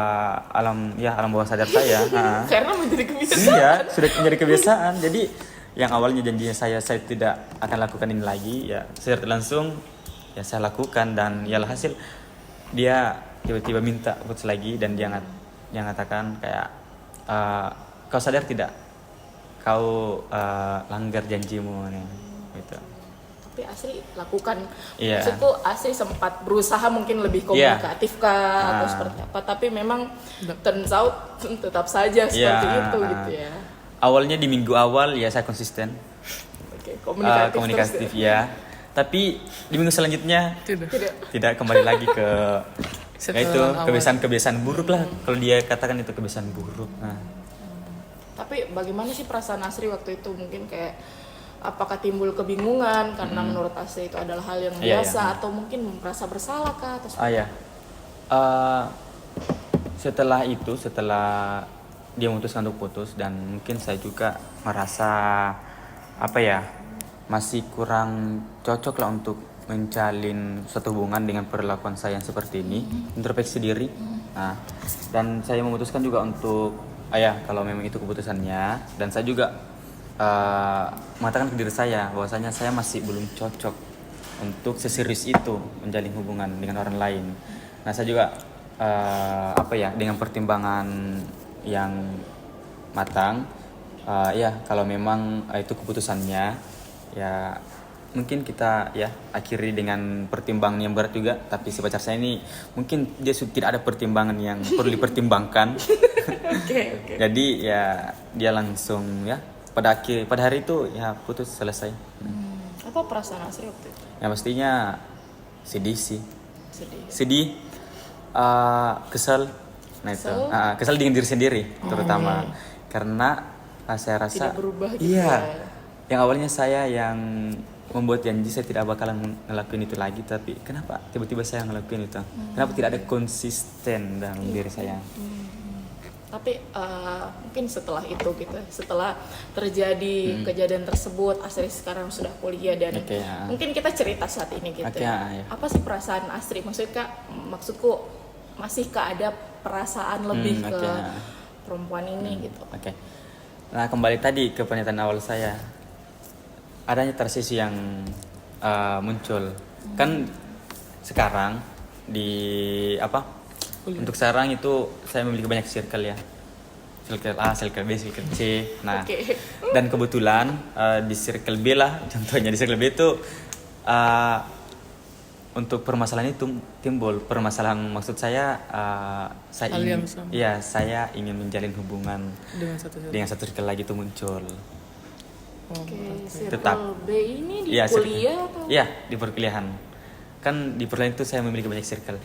alam bawah sadar saya. Karena menjadi kebiasaan. Iya, sudah menjadi kebiasaan. Jadi yang awalnya janjinya saya tidak akan lakukan ini lagi, ya secara langsung ya saya lakukan, dan ya hasil dia tiba-tiba minta putus lagi, dan dia ngatakan kayak kau sadar tidak kau langgar janjimu nih gitu. Tapi Asri lakukan. Iya. Maksudku Asri sempat berusaha mungkin lebih Iya. komunikatif kah atau seperti apa, tapi memang turns out tetap saja seperti itu gitu ya. Awalnya di minggu awal ya saya konsisten Oke, komunikatif terus ya, tapi di minggu selanjutnya Tidak. tidak. kembali lagi ke ya itu Setelan awal. kebiasaan buruk lah, kalau dia katakan itu kebiasaan buruk. Tapi bagaimana sih perasaan Asri waktu itu? Mungkin kayak apakah timbul kebingungan karena menurut Asri itu adalah hal yang Iya, biasa iya. atau mungkin merasa bersalah kah atau Ya. Setelah dia memutuskan untuk putus, dan mungkin saya juga merasa masih kurang cocok lah untuk menjalin suatu hubungan dengan perlakuan saya yang seperti ini, introspeksi diri. Nah, dan saya memutuskan juga untuk kalau memang itu keputusannya, dan saya juga mengatakan ke diri saya bahwasanya saya masih belum cocok untuk seserius itu menjalin hubungan dengan orang lain. Nah, saya juga dengan pertimbangan yang matang, kalau memang itu keputusannya, ya mungkin kita akhiri dengan pertimbangan yang berat juga. Tapi si pacar saya ini mungkin dia tidak ada pertimbangan yang perlu dipertimbangkan. Oke. Jadi ya dia langsung pada hari itu putus, selesai. Apa perasaan Asri waktu itu? Ya pastinya sedih sih, Sedih. kesal. Nah itu kesal dengan diri sendiri terutama, karena saya rasa Tidak berubah gitu iya, ya. yang awalnya saya yang membuat janji saya tidak bakalan ngelakuin itu lagi, tapi kenapa tiba-tiba saya ngelakuin itu? Kenapa tidak ada konsisten dalam diri saya? Tapi mungkin setelah itu gitu, setelah terjadi kejadian tersebut, Asri sekarang sudah kuliah dan Oke, ya. mungkin kita cerita saat ini gitu. Oke, ya. Apa sih perasaan Asri? Maksudku masihkah ada perasaan lebih Oke, ke ya. perempuan ini gitu? Oke. Nah, kembali tadi ke pernyataan awal saya, adanya transisi yang muncul. Kan sekarang untuk sekarang itu saya memiliki banyak circle ya. Circle A, circle B, circle C. Nah, Oke. dan kebetulan di circle B lah, contohnya di circle B itu untuk permasalahan itu timbul. Permasalahan maksud saya, Hal yang sama. saya ingin menjalin hubungan dengan satu circle lagi itu muncul. Oke, Tetap. circle B ini di Iya, kuliah atau? Iya, di perkuliahan. Kan di perkuliahan itu saya memiliki banyak circle.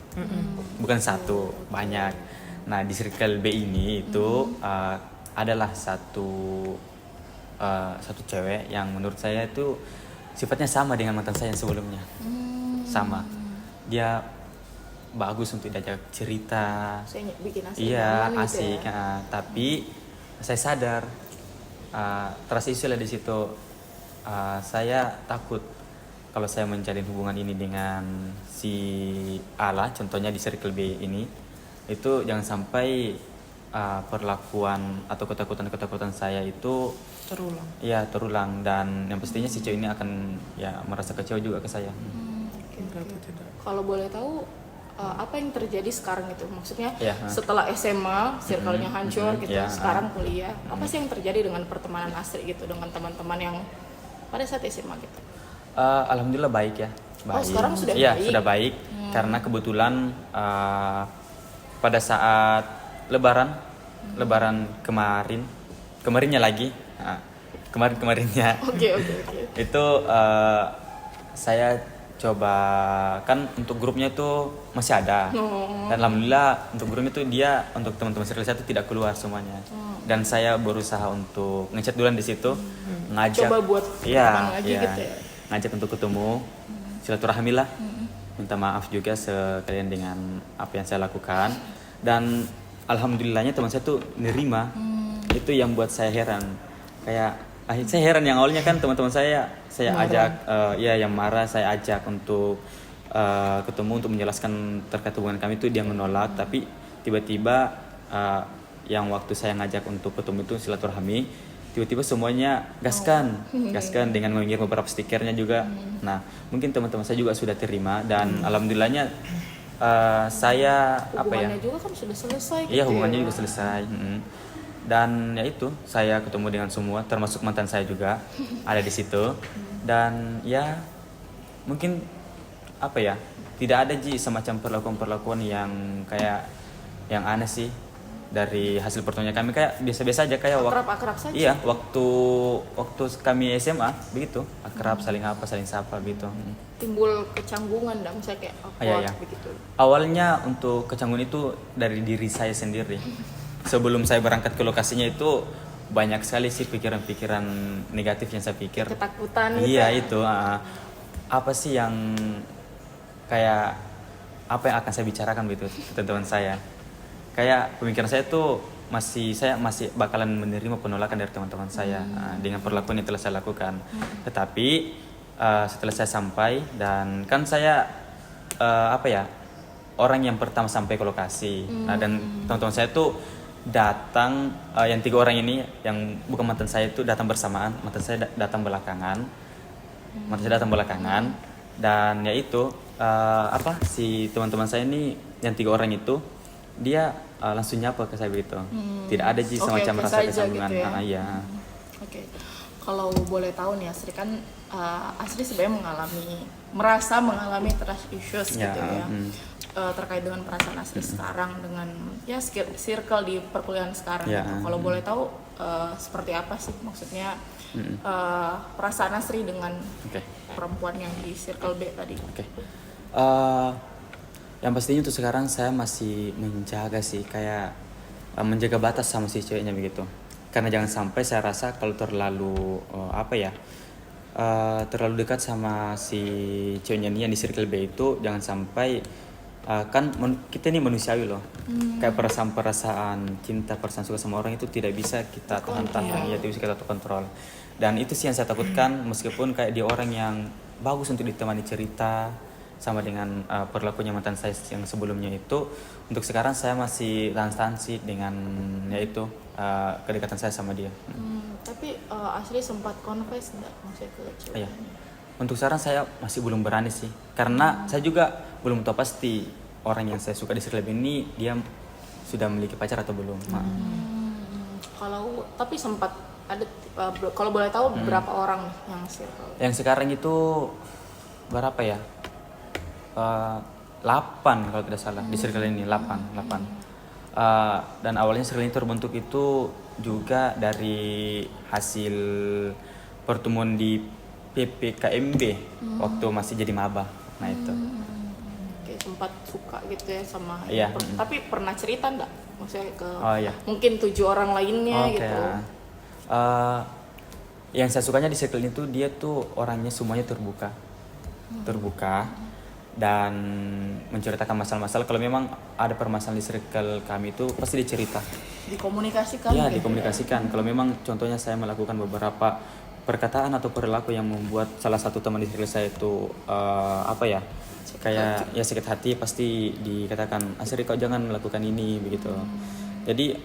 Bukan satu, banyak. Nah, di circle B ini itu adalah satu cewek yang menurut saya itu sifatnya sama dengan mantan saya yang sebelumnya. Sama. Dia bagus untuk diajak cerita. Saya bikin asik Iya, nyaman gitu asik. ya. Tapi saya sadar transisi lah di situ. Saya takut kalau saya menjalin hubungan ini dengan si A lah, contohnya di circle B ini, itu jangan sampai perlakuan atau ketakutan saya itu terulang, dan yang pastinya si cewek ini akan merasa kecewa juga ke saya. Kalau boleh tahu apa yang terjadi sekarang itu? Maksudnya Iya, setelah SMA circle-nya hancur gitu, iya, sekarang kuliah. Apa sih yang terjadi dengan pertemanan Asri gitu dengan teman-teman yang pada saat SMA gitu? Alhamdulillah baik ya. Baik. Sekarang sudah Iya, baik? sudah baik. Karena kebetulan pada saat Lebaran kemarinnya lagi, kemarinnya Oke. itu saya coba, kan untuk grupnya itu masih ada, dan alhamdulillah untuk grupnya itu dia untuk teman-teman circle saya itu tidak keluar semuanya, dan saya berusaha untuk ngechat duluan di situ, ngajak, Coba buat teman lagi gitu ya? ngajak untuk ketemu, silaturahmi lah, minta maaf juga sekalian dengan apa yang saya lakukan, dan alhamdulillahnya teman saya tuh nerima. Itu yang buat saya heran, kayak saya heran yang awalnya kan teman-teman saya marah. Ajak yang marah saya ajak untuk ketemu untuk menjelaskan terkait hubungan kami itu, dia menolak. Tapi tiba-tiba yang waktu saya ngajak untuk ketemu itu silaturahmi, tiba-tiba semuanya gaskan dengan mengirim beberapa stikernya juga. Nah, mungkin teman-teman saya juga sudah terima dan alhamdulillahnya saya Hubungannya juga kan sudah selesai iya, gitu hubungannya ya. juga selesai. Dan ya itu, saya ketemu dengan semua termasuk mantan saya juga ada di situ. Dan ya mungkin tidak ada semacam perlakuan-perlakuan yang kayak yang aneh sih dari hasil pertemuan kami, kayak biasa-biasa aja, kayak Akrab-akrab saja. iya, waktu kami SMA begitu, akrab, saling sapa gitu. Timbul kecanggungan dan misalnya kayak awkward Iya. begitu. Awalnya untuk kecanggungan itu dari diri saya sendiri. Sebelum saya berangkat ke lokasinya itu banyak sekali sih pikiran-pikiran negatif yang saya pikir. Ketakutan gitu. Iya itu, apa sih yang kayak apa yang akan saya bicarakan gitu ke teman-teman saya. Kayak pemikiran saya tuh saya masih bakalan menerima penolakan dari teman-teman saya dengan perlakuan yang telah saya lakukan. Tetapi setelah saya sampai dan kan saya orang yang pertama sampai ke lokasi. Nah, dan teman-teman saya tuh datang, yang 3 orang ini yang bukan mantan saya itu datang bersamaan, mantan saya datang belakangan. Dan ya itu si teman-teman saya ini yang 3 orang itu dia langsung nyapa ke saya begitu. Tidak ada semacam Oke, rasa saja kesambungan. gitu ya. Iya. Oke. Kalau boleh tahu nih Asri kan Asri sebenarnya merasa mengalami trust issues Ya, gitu ya. Terkait dengan perasaan Asri sekarang dengan ya circle di perkuliahan sekarang Ya, gitu. Kalau boleh tahu seperti apa sih maksudnya perasaan Asri dengan Oke. perempuan yang di circle B tadi? Oke. Yang pastinya untuk sekarang saya masih menjaga sih, kayak menjaga batas sama si ceweknya begitu. Karena jangan sampai saya rasa kalau terlalu terlalu dekat sama si ceweknya ini yang di circle B itu, jangan sampai kita ini manusiawi loh. Kayak perasaan cinta, perasaan suka sama orang itu tidak bisa kita tahan-tahan, ya tidak bisa kita kontrol. Dan itu sih yang saya takutkan, meskipun kayak dia orang yang bagus untuk ditemani cerita, sama dengan perlakuannya mantan saya yang sebelumnya itu, untuk sekarang saya masih tahan sih dengan yaitu kedekatan saya sama dia. Tapi Asri sempat confess nggak maksudnya ke cewek? Iya. Untuk sekarang saya masih belum berani sih, karena saya juga belum tahu pasti orang yang saya suka di circle ini dia sudah memiliki pacar atau belum. Kalau tapi sempat ada kalau boleh tahu berapa orang nih yang circle? Yang sekarang itu berapa ya? 8 kalau tidak salah di circle ini, 8. Dan awalnya circle ini terbentuk itu juga dari hasil pertemuan di PPKMB waktu masih jadi maba. Nah itu. Oke, sempat suka gitu ya sama Iya. Tapi pernah cerita nggak maksudnya ke Iya. mungkin 7 orang lainnya gitu? Yang saya sukanya di circle itu dia tuh orangnya semuanya terbuka dan menceritakan masalah-masalah. Kalau memang ada permasalahan di circle kami itu pasti dicerita. Dikomunikasikan? Ya, gitu dikomunikasikan. Kalau memang contohnya saya melakukan beberapa perkataan atau perilaku yang membuat salah satu teman di circle saya itu sakit hati, pasti dikatakan, Asri kau jangan melakukan ini begitu. Jadi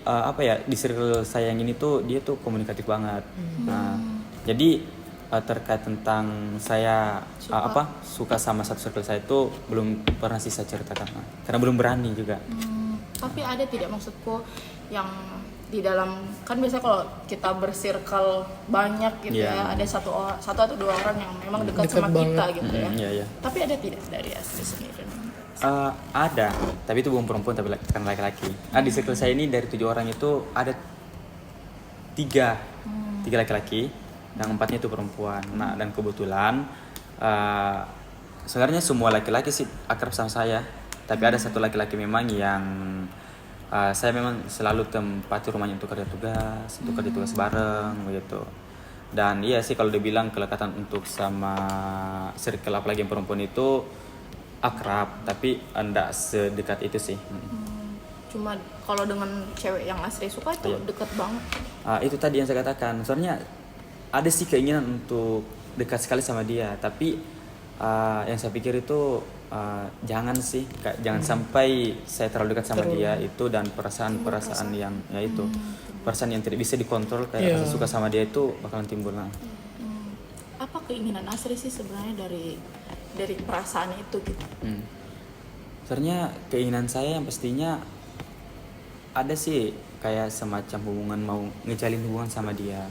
di circle saya yang ini tuh dia tuh komunikatif banget. Nah, jadi terkait tentang saya suka sama satu circle saya itu belum pernah sih saya ceritakan, karena belum berani juga. Tapi ada tidak maksudku yang di dalam, kan biasanya kalau kita bersirkel banyak gitu ya, ada satu atau 2 orang yang memang dekat sama kita gitu ya. Iya. Tapi ada tidak dari Asri sendiri? Ada, tapi itu bukan perempuan, tapi kan laki-laki. Di circle saya ini dari 7 orang itu ada 3 laki-laki, yang 4-nya itu perempuan. Nah, dan kebetulan sebenarnya semua laki-laki sih akrab sama saya, tapi ada satu laki-laki memang yang saya memang selalu tempati rumahnya untuk kerja tugas bareng begitu. Dan iya sih kalau dibilang kelekatan untuk sama circle apalagi yang perempuan itu akrab, tapi enggak sedekat itu sih. Cuma kalau dengan cewek yang Asri suka itu deket banget. Itu tadi yang saya katakan, soalnya ada sih keinginan untuk dekat sekali sama dia, tapi yang saya pikir itu jangan sih, jangan sampai saya terlalu dekat sama dia itu, dan perasaan yang ya itu perasaan yang tidak bisa dikontrol kayak rasa suka sama dia itu bakalan timbul. Apa keinginan Asri sih sebenarnya dari perasaan itu gitu? Sebenarnya keinginan saya yang pastinya ada sih kayak semacam hubungan, mau ngejalin hubungan sama dia.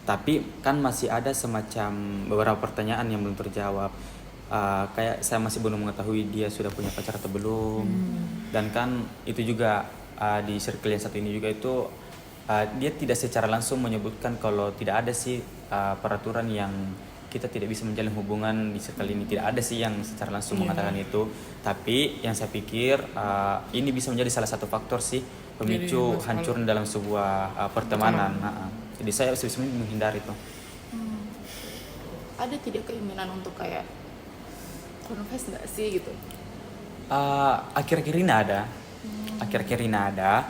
Tapi kan masih ada semacam beberapa pertanyaan yang belum terjawab. Kayak saya masih belum mengetahui dia sudah punya pacar atau belum. Dan kan itu juga di circle yang satu ini juga itu dia tidak secara langsung menyebutkan kalau tidak ada sih peraturan yang kita tidak bisa menjalin hubungan di circle ini. Tidak ada sih yang secara langsung mengatakan itu. Tapi yang saya pikir ini bisa menjadi salah satu faktor sih pemicu hancurnya dalam sebuah pertemanan. Jadi saya sebenarnya menghindari itu. Ada tidak keinginan untuk kayak confess nggak sih gitu? Akhir-akhir ini ada. Akhir-akhir ini ada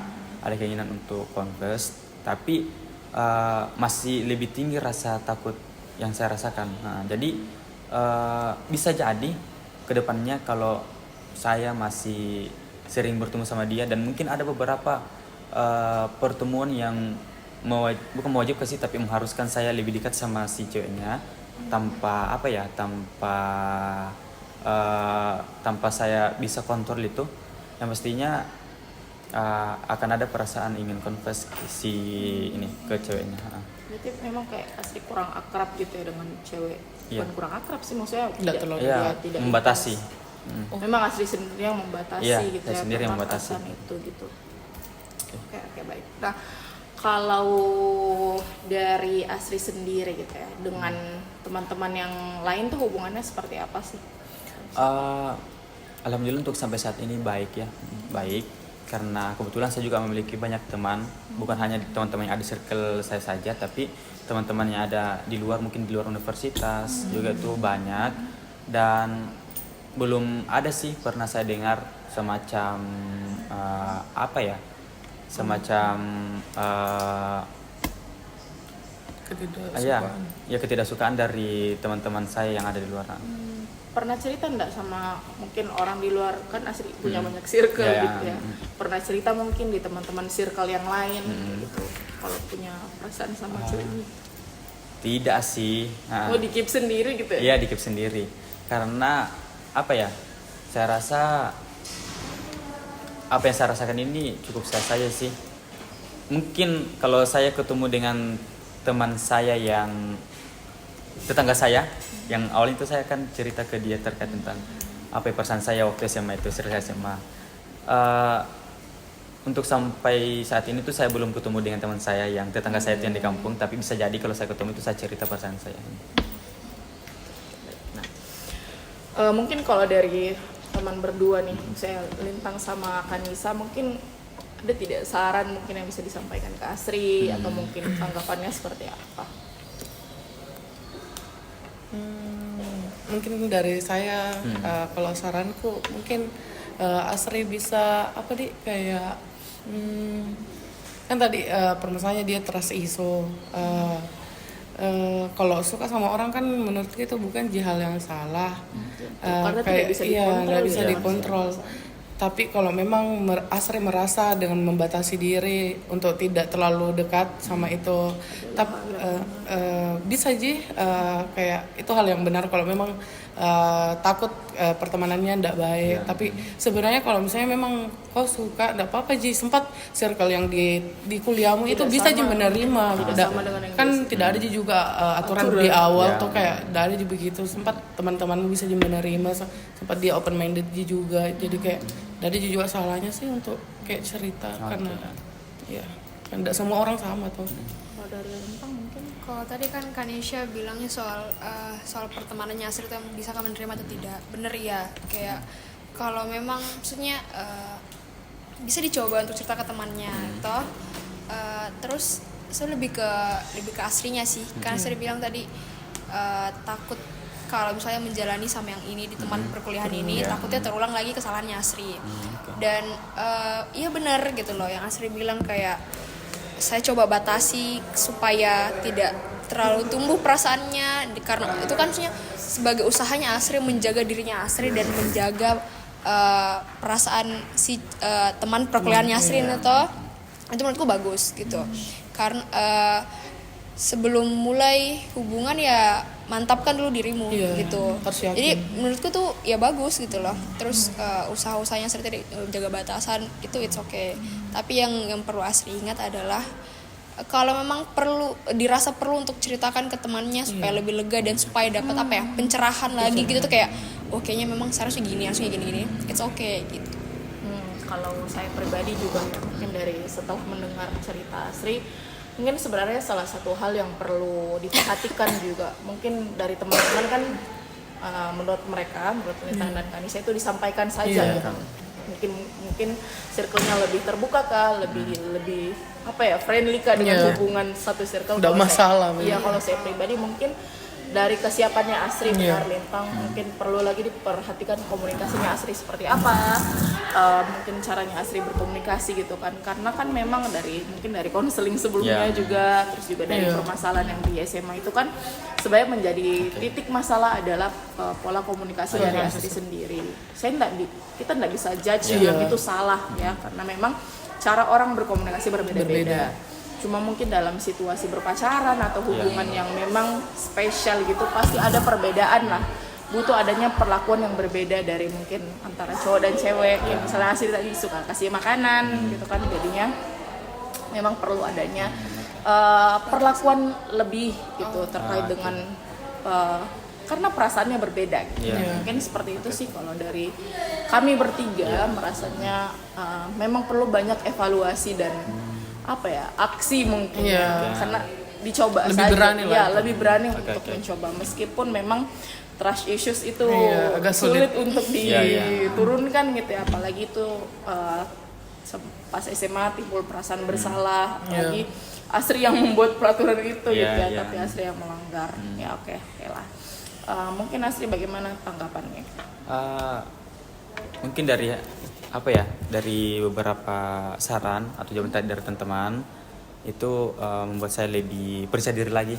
keinginan untuk confess, tapi masih lebih tinggi rasa takut yang saya rasakan. Jadi bisa jadi kedepannya kalau saya masih sering bertemu sama dia, dan mungkin ada beberapa pertemuan yang bukan mewajibkan sih, tapi mengharuskan saya lebih dekat sama si ceweknya tanpa tanpa saya bisa kontrol itu, yang pastinya akan ada perasaan ingin confess ke ceweknya. Berarti memang kayak Asri kurang akrab gitu ya dengan cewek. Iya. Bukan kurang akrab sih, maksudnya tidak membatasi. Memang Asri sendiri yang membatasi gitu saya ya. sendiri yang membatasi. Itu gitu. Oke, baik. Nah, kalau dari Asri sendiri gitu ya, dengan teman-teman yang lain tuh hubungannya seperti apa sih? Alhamdulillah untuk sampai saat ini baik ya, baik. Karena kebetulan saya juga memiliki banyak teman, bukan hanya teman-teman yang ada di circle saya saja, tapi teman-teman yang ada di luar, mungkin di luar universitas juga itu banyak. Dan belum ada sih pernah saya dengar semacam ketidaksukaan dari teman-teman saya yang ada di luar. Pernah cerita enggak sama mungkin orang di luar, kan Asri punya banyak circle gitu ya. Pernah cerita mungkin di teman-teman circle yang lain gitu kalau punya perasaan sama cewek ini? Tidak sih. Di-keep sendiri gitu ya? Iya, di-keep sendiri. Karena saya rasa apa yang saya rasakan ini cukup saya saja sih. Mungkin kalau saya ketemu dengan teman saya yang tetangga saya, yang awal itu saya akan cerita ke dia terkait tentang apa perasaan saya waktu SMA itu, cerita SMA. Untuk sampai saat ini tuh saya belum ketemu dengan teman saya yang tetangga saya itu yang di kampung, tapi bisa jadi kalau saya ketemu itu saya cerita perasaan saya. Nah, mungkin kalau dari teman berdua nih, saya Lintang sama Kanisa, mungkin ada tidak saran mungkin yang bisa disampaikan ke Asri atau mungkin tanggapannya seperti apa? Mungkin dari saya kalau saranku mungkin Asri bisa kayak kan tadi permasalahannya dia trust issue. Kalau suka sama orang kan menurut itu bukan hal yang salah. Karena tidak bisa dikontrol. Tapi kalau memang Asri merasa dengan membatasi diri untuk tidak terlalu dekat sama itu, tapi bisa aja kayak itu hal yang benar kalau memang takut pertemanannya tidak baik. Tapi sebenarnya kalau misalnya memang kau suka, tidak apa-apa Ji. Sempat circle yang di kuliahmu itu bisa aja menerima. Kan tidak ada juga aturan di awal tuh kayak tidak ada juga begitu. Sempat teman-temanmu bisa aja menerima. Sempat dia open minded juga. Jadi kayak tidak ada juga salahnya sih untuk kayak cerita karena ya kan tidak semua orang sama tuh. Kalau dari Lintang mungkin? Kalau tadi kan Kanisha bilangnya soal pertemanannya Asri itu yang bisa kamu menerima atau tidak, bener ya, kayak kalau memang maksudnya bisa dicoba untuk cerita ke temannya toh, terus saya lebih ke Asrinya sih, karena Asri bilang tadi takut kalau misalnya menjalani sama yang ini di teman perkuliahan ini, takutnya terulang lagi kesalahannya Asri. Dan iya benar gitu loh yang Asri bilang, kayak saya coba batasi supaya tidak terlalu tumbuh perasaannya karena itu kan maksudnya sebagai usahanya Asri menjaga dirinya Asri dan menjaga perasaan si teman perkuliahannya Asri itu menurutku bagus gitu. Karena sebelum mulai hubungan ya mantapkan dulu dirimu gitu. Jadi menurutku tuh ya bagus gitu loh. Terus usaha-usahanya seperti jaga batasan itu it's okay. Tapi yang perlu Asri ingat adalah kalau memang dirasa perlu untuk ceritakan ke temannya supaya lebih lega dan supaya dapat pencerahan lagi gitu tuh kayak kayaknya memang seharusnya gini it's okay gitu. Kalau saya pribadi juga mungkin dari setelah mendengar cerita Asri, mungkin sebenarnya salah satu hal yang perlu diperhatikan juga mungkin dari teman-teman kan menurut Nita dan Kanisa itu disampaikan saja gitu. Mungkin circle-nya lebih terbuka kah, lebih friendly kah dengan hubungan satu circle. Udah masalah. Iya, kalau saya pribadi mungkin dari kesiapannya Asri Binar Lintang mungkin perlu lagi diperhatikan komunikasinya Asri seperti apa, mungkin caranya Asri berkomunikasi gitu kan, karena kan memang mungkin dari konseling sebelumnya juga, terus juga dari permasalahan yang di SMA itu kan sebenarnya menjadi titik masalah adalah pola komunikasi dari Asri sendiri. Kita nggak bisa judge yang itu salah ya, karena memang cara orang berkomunikasi berbeda-beda. Cuma mungkin dalam situasi berpacaran atau hubungan yang memang spesial gitu pasti ada perbedaan lah, butuh adanya perlakuan yang berbeda dari mungkin antara cowok dan cewek. Yang misalnya Asri tadi suka kasih makanan gitu kan, jadinya memang perlu adanya perlakuan lebih gitu terkait dengan karena perasaannya berbeda gitu. Mungkin seperti itu sih kalau dari kami bertiga merasanya memang perlu banyak evaluasi dan aksi mungkin karena dicoba lebih saja lebih berani untuk mencoba, meskipun memang trust issues itu agak sulit untuk diturunkan gitu ya, apalagi itu pas SMA timbul perasaan bersalah, apalagi Asri yang membuat peraturan itu tapi Asri yang melanggar. Oke lah. Mungkin Asri bagaimana tanggapannya? Mungkin dari beberapa saran atau jawaban tadi dari teman-teman itu membuat saya lebih percaya diri lagi.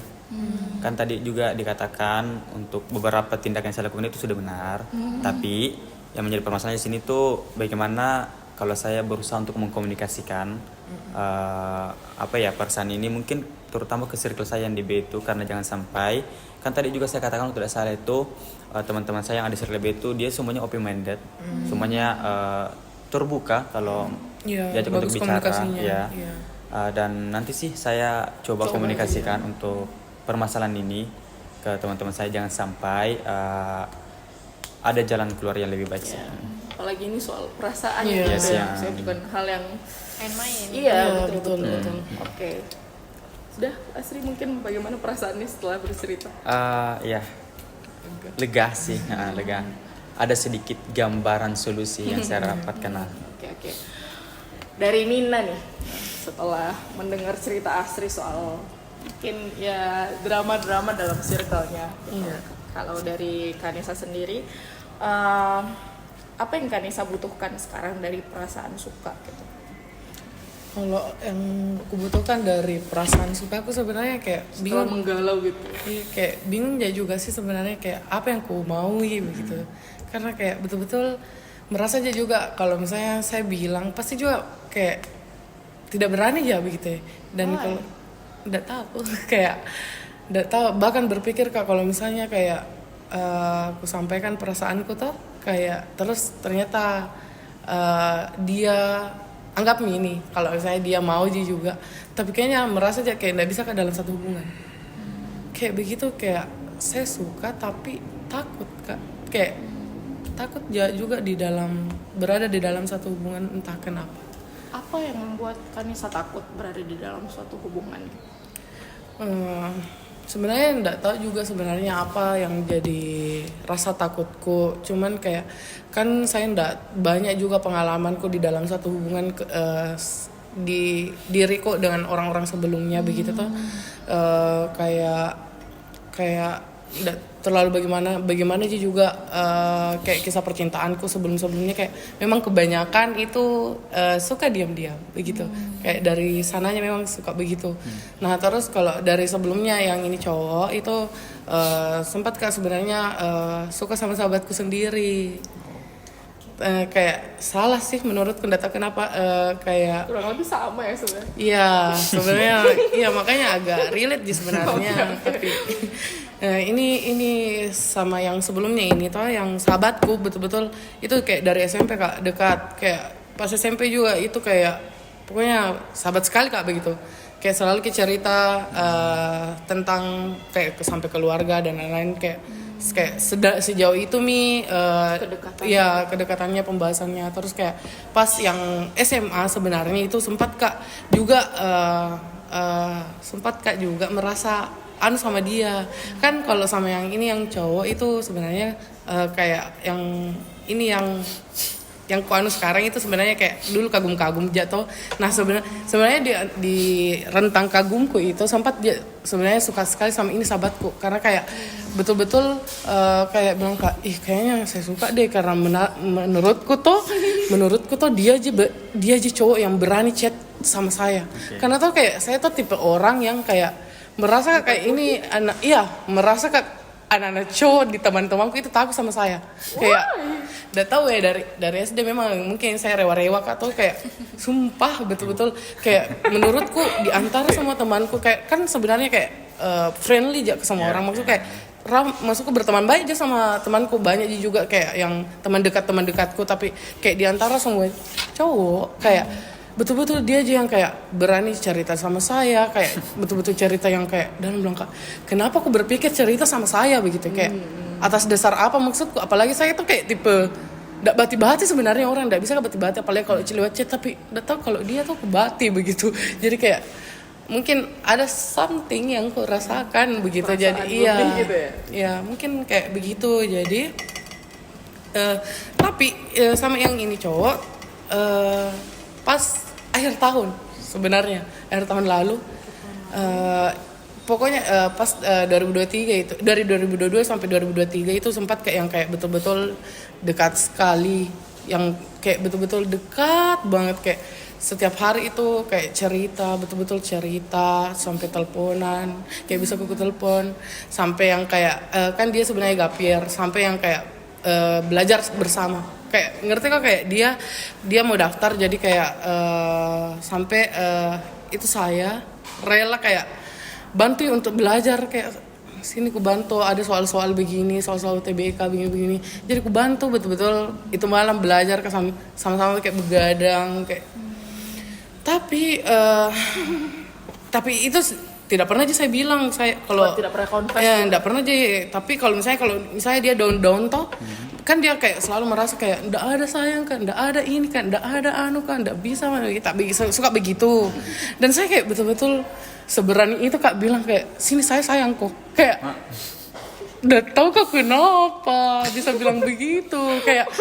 Kan tadi juga dikatakan untuk beberapa tindakan yang saya lakukan itu sudah benar, tapi yang menjadi permasalahan di sini tuh bagaimana kalau saya berusaha untuk mengkomunikasikan perasaan ini mungkin terutama ke circle saya yang di B itu, karena jangan sampai kan tadi juga saya katakan untuk tidak salah itu teman-teman saya yang ada di circle B itu dia semuanya open minded, semuanya terbuka kalau diajak untuk bicara dan nanti sih saya coba komunikasikan untuk permasalahan ini ke teman-teman saya, jangan sampai ada jalan keluar yang lebih baik sih. Apalagi ini soal perasaan saya bukan hal yang main-main. Betul. Oke. Sudah, Asri mungkin bagaimana perasaannya setelah bercerita? Lega sih, lega. Ada sedikit gambaran solusi yang saya dapatkan. Oke. Dari Nina nih, setelah mendengar cerita Asri soal mungkin drama-drama dalam circle-nya. Kalau dari Kanisa sendiri, apa yang Kanisa butuhkan sekarang dari perasaan suka gitu? Kalau yang aku butuhkan dari perasaan suka, aku sebenarnya kayak bingung, menggalau gitu. Iya, kayak bingung ya juga sih sebenarnya kayak apa yang aku mau gitu. Karena kayak betul-betul merasa aja juga kalau misalnya saya bilang pasti juga kayak tidak berani ya begitu ya. Dan kalau enggak tahu kayak enggak tahu, bahkan berpikir kalau misalnya kayak aku sampaikan perasaanku tuh kayak terus ternyata dia anggap ini kalau misalnya dia mau juga, tapi kayaknya merasa aja kayak nggak bisa dalam satu hubungan kayak begitu. Kayak saya suka tapi takut kayak takut juga berada di dalam satu hubungan, entah kenapa. Apa yang membuat Kanisa takut berada di dalam suatu hubungan? Sebenarnya nggak tahu juga sebenarnya apa yang jadi rasa takutku. Cuman kayak kan saya nggak banyak juga pengalamanku di dalam satu hubungan di diriku dengan orang-orang sebelumnya begitu tuh. Kayak nggak terlalu bagaimana aja juga kayak kisah percintaanku sebelumnya kayak memang kebanyakan itu suka diam-diam begitu. Kayak dari sananya memang suka begitu. Nah terus kalau dari sebelumnya yang ini cowok itu sempat Kak sebenarnya suka sama sahabatku sendiri. Kayak salah sih menurutku, nggak tahu kenapa kayak Kurang lebih sama ya sebenarnya. iya sebenarnya iya makanya agak relate sih sebenarnya. Tapi ini sama yang sebelumnya ini toh yang sahabatku betul-betul itu kayak dari SMP Kak, dekat kayak pas SMP juga itu kayak pokoknya sahabat sekali Kak begitu. Kayak selalu kayak cerita tentang kayak sampai keluarga dan lain-lain kayak sejauh itu Kedekatan. ya kedekatannya pembahasannya. Terus kayak pas yang SMA sebenarnya itu sempat Kak juga merasa anu sama dia. Kan kalau sama yang ini yang cowok itu sebenarnya kayak yang ini yang ku anu sekarang itu sebenarnya kayak dulu kagum-kagum jatuh. Nah sebenarnya di rentang kagumku itu sempat dia sebenarnya suka sekali sama ini sahabatku karena kayak betul-betul kayak bilang Kak, kayaknya saya suka deh karena menurutku tuh dia aja cowok yang berani chat sama saya. Karena tuh kayak saya tuh tipe orang yang kayak merasa kayak ini merasa kayak anak-anak cowok di teman-temanku itu takut sama saya. Kayak udah tahu ya dari SD memang mungkin saya rewa-rewa Kak tuh kayak sumpah betul-betul kayak menurutku di antara semua temanku kayak kan sebenarnya kayak friendly aja sama orang, maksudku kayak maksudku berteman baik aja sama temanku, banyak juga kayak yang teman dekatku, tapi kayak di antara semua cowok kayak betul-betul dia aja yang kayak berani cerita sama saya, kayak betul-betul cerita yang kayak dan bilang Kak, kenapa aku berpikir cerita sama saya begitu, kayak atas dasar apa maksudku, apalagi saya tuh kayak tipe nggak bati-bati sebenarnya, orang nggak bisa bati-bati apalagi kalau lewat chat, tapi nggak tahu kalau dia tuh kebati begitu. Jadi kayak mungkin ada something yang aku rasakan begitu. Perasaan Jadi iya gitu ya? ya mungkin kayak begitu. Jadi tapi sama yang ini cowok pas akhir tahun sebenarnya akhir tahun lalu pokoknya pas 2023 itu dari 2022 sampai 2023 itu sempat kayak yang kayak betul-betul dekat sekali, yang kayak betul-betul dekat banget, kayak setiap hari itu kayak cerita, betul-betul cerita sampai teleponan, kayak bisa aku telepon sampai yang kayak kan dia sebenarnya gap year, sampai yang kayak belajar bersama, kayak ngerti kok, kayak dia mau daftar jadi kayak sampai itu saya rela kayak bantu untuk belajar, kayak sini ku bantu ada soal-soal begini, soal-soal UTBK begini-begini, jadi ku bantu betul-betul itu malam belajar sama-sama kayak begadang kayak. Tapi itu tidak pernah aja saya bilang, saya kalau tidak pernah confess ya tidak pernah aja. Tapi kalau misalnya dia down toh kan dia kayak selalu merasa kayak ndak ada sayang kan, ndak ada ini kan, ndak ada anu kan, ndak bisa mana, tak suka begitu. Dan saya kayak betul-betul seberani itu Kak bilang kayak sini saya sayang kok, kayak udah tahu kok kenapa bisa bilang begitu, kayak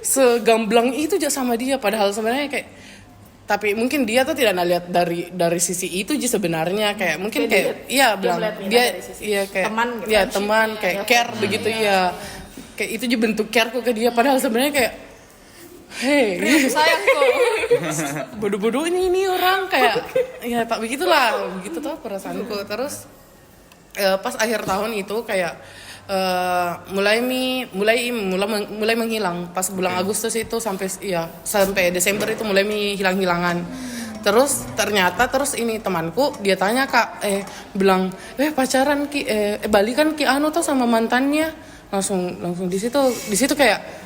segamblang itu aja sama dia, padahal sebenarnya kayak, tapi mungkin dia tuh tidak lihat dari sisi itu aja sebenarnya, kayak mungkin kayak iya bilang dia iya kayak teman gitu, ya teman kayak care begitu ya, kayak itu aja bentuk careku ke dia, padahal sebenarnya kayak sayang kok. bodoh-bodoh ini orang kayak ya tak begitulah, begitu tuh perasaanku. Terus pas akhir tahun itu kayak mulai menghilang pas bulan Agustus itu sampai Desember itu mulai hilang-hilangan. Terus ternyata ini temanku dia tanya Kak, bilang pacaran ki balikan ki anu tuh sama mantannya, langsung di situ kayak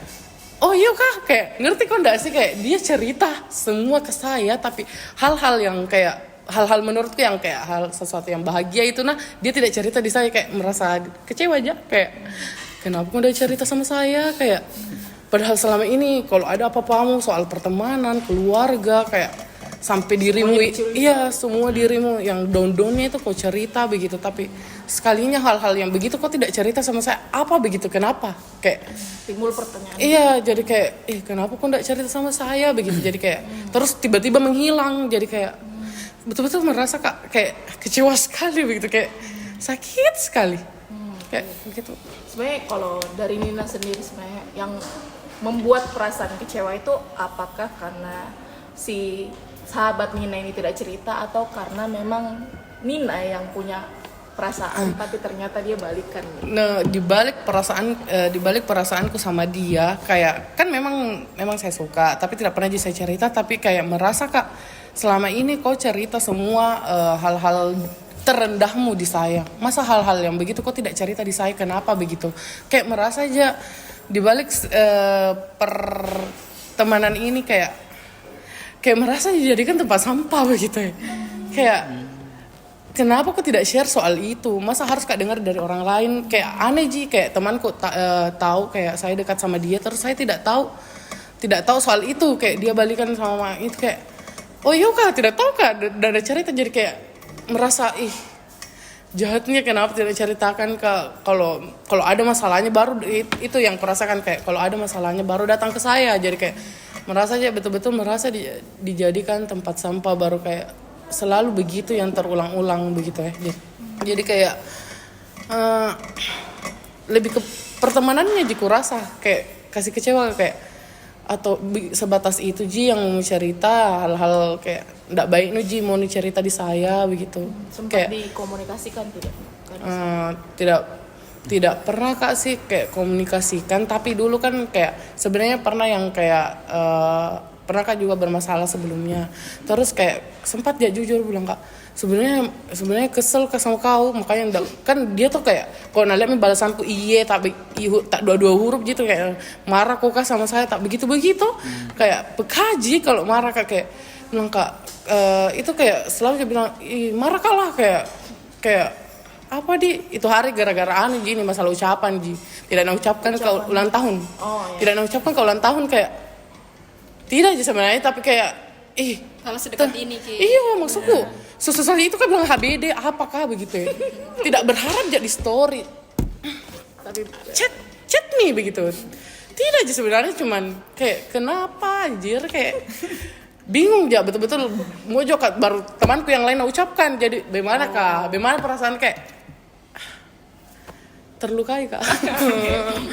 oh iya Kak, kayak ngerti kok enggak sih, kayak dia cerita semua ke saya, tapi hal-hal yang kayak hal-hal menurutku yang kayak hal sesuatu yang bahagia itu dia tidak cerita di saya, kayak merasa kecewa aja, kayak kenapa kau udah cerita sama saya, kayak padahal selama ini kalau ada apa-apamu soal pertemanan, keluarga, kayak sampai dirimu semua dirimu yang down-downnya itu kau cerita begitu, tapi sekalinya hal-hal yang begitu kau tidak cerita sama saya, apa begitu, kenapa, kayak timbul pertanyaan. Iya, jadi kayak kenapa kau tidak cerita sama saya begitu, jadi kayak terus tiba-tiba menghilang, jadi kayak betul-betul merasa kayak kecewa sekali begitu, kayak sakit sekali. kayak gitu. Sebenarnya kalau dari Nina sendiri sebenarnya yang membuat perasaan kecewa itu apakah karena si sahabat Nina ini tidak cerita atau karena memang Nina yang punya perasaan tapi ternyata dia balikan gitu. Nah, dibalik perasaanku sama dia, kayak kan memang saya suka, tapi tidak pernah saya cerita, tapi kayak merasa Kak, selama ini kau cerita semua hal-hal terendahmu di saya. Masa hal-hal yang begitu kau tidak cerita di saya, kenapa begitu? Kayak merasa aja dibalik pertemanan ini kayak merasa dijadikan tempat sampah begitu ya. Kayak kenapa kok tidak share soal itu? Masa harus Kak dengar dari orang lain? Kayak aneh Ji, kayak temanku tahu kayak saya dekat sama dia, terus saya tidak tahu soal itu. Kayak dia balikan sama itu, kayak oh iya Kak, tidak tahu Kak, dan ada cerita. Jadi kayak merasa jahatnya kenapa tidak ceritakan Kak, kalau ada masalahnya baru itu yang kurasakan, kayak kalau ada masalahnya baru datang ke saya. Jadi kayak merasa aja betul-betul merasa dijadikan tempat sampah, baru kayak selalu begitu yang terulang-ulang begitu ya. Jadi kayak lebih ke pertemanannya Ji kurasa kayak kasih kecewa, kayak atau sebatas itu Ji yang mau cerita hal-hal kayak nggak baik nu Ji mau cerita di saya begitu. Sempat Kayak dikomunikasikan tidak? tidak pernah Kak sih kayak komunikasikan, tapi dulu kan kayak sebenarnya pernah yang kayak pernah Kak juga bermasalah sebelumnya. Terus kayak sempat dia jujur bilang Kak, sebenarnya kesel Kak sama kau, makanya kan dia tuh kayak kalau nalihat balasanku iya tapi tak dua huruf gitu, kayak marah kok Kak sama saya tak begitu kayak pekaji kalau marah Kak, kayak bilang Kak itu kayak selalu dia bilang marah kalah kayak apa itu hari gara-gara anu Ji, ini masalah ucapan Ji, tidak nak ucapkan ke ulang tahun. Tidak nak ucapkan ke ulang tahun, kayak tidak Ji sebenarnya, tapi kayak kalau sedekat ini Ki. Iya maksudku susah itu kan bilang HBD apakah begitu ya. Tidak berharap jadi story, Tapi chat nih begitu. Tidak Ji sebenarnya, cuman kayak kenapa anjir, kayak bingung ya betul-betul mau jokat baru temanku yang lain ucapkan. Jadi bagaimana Kak, bagaimana perasaan kayak terlukai Kak.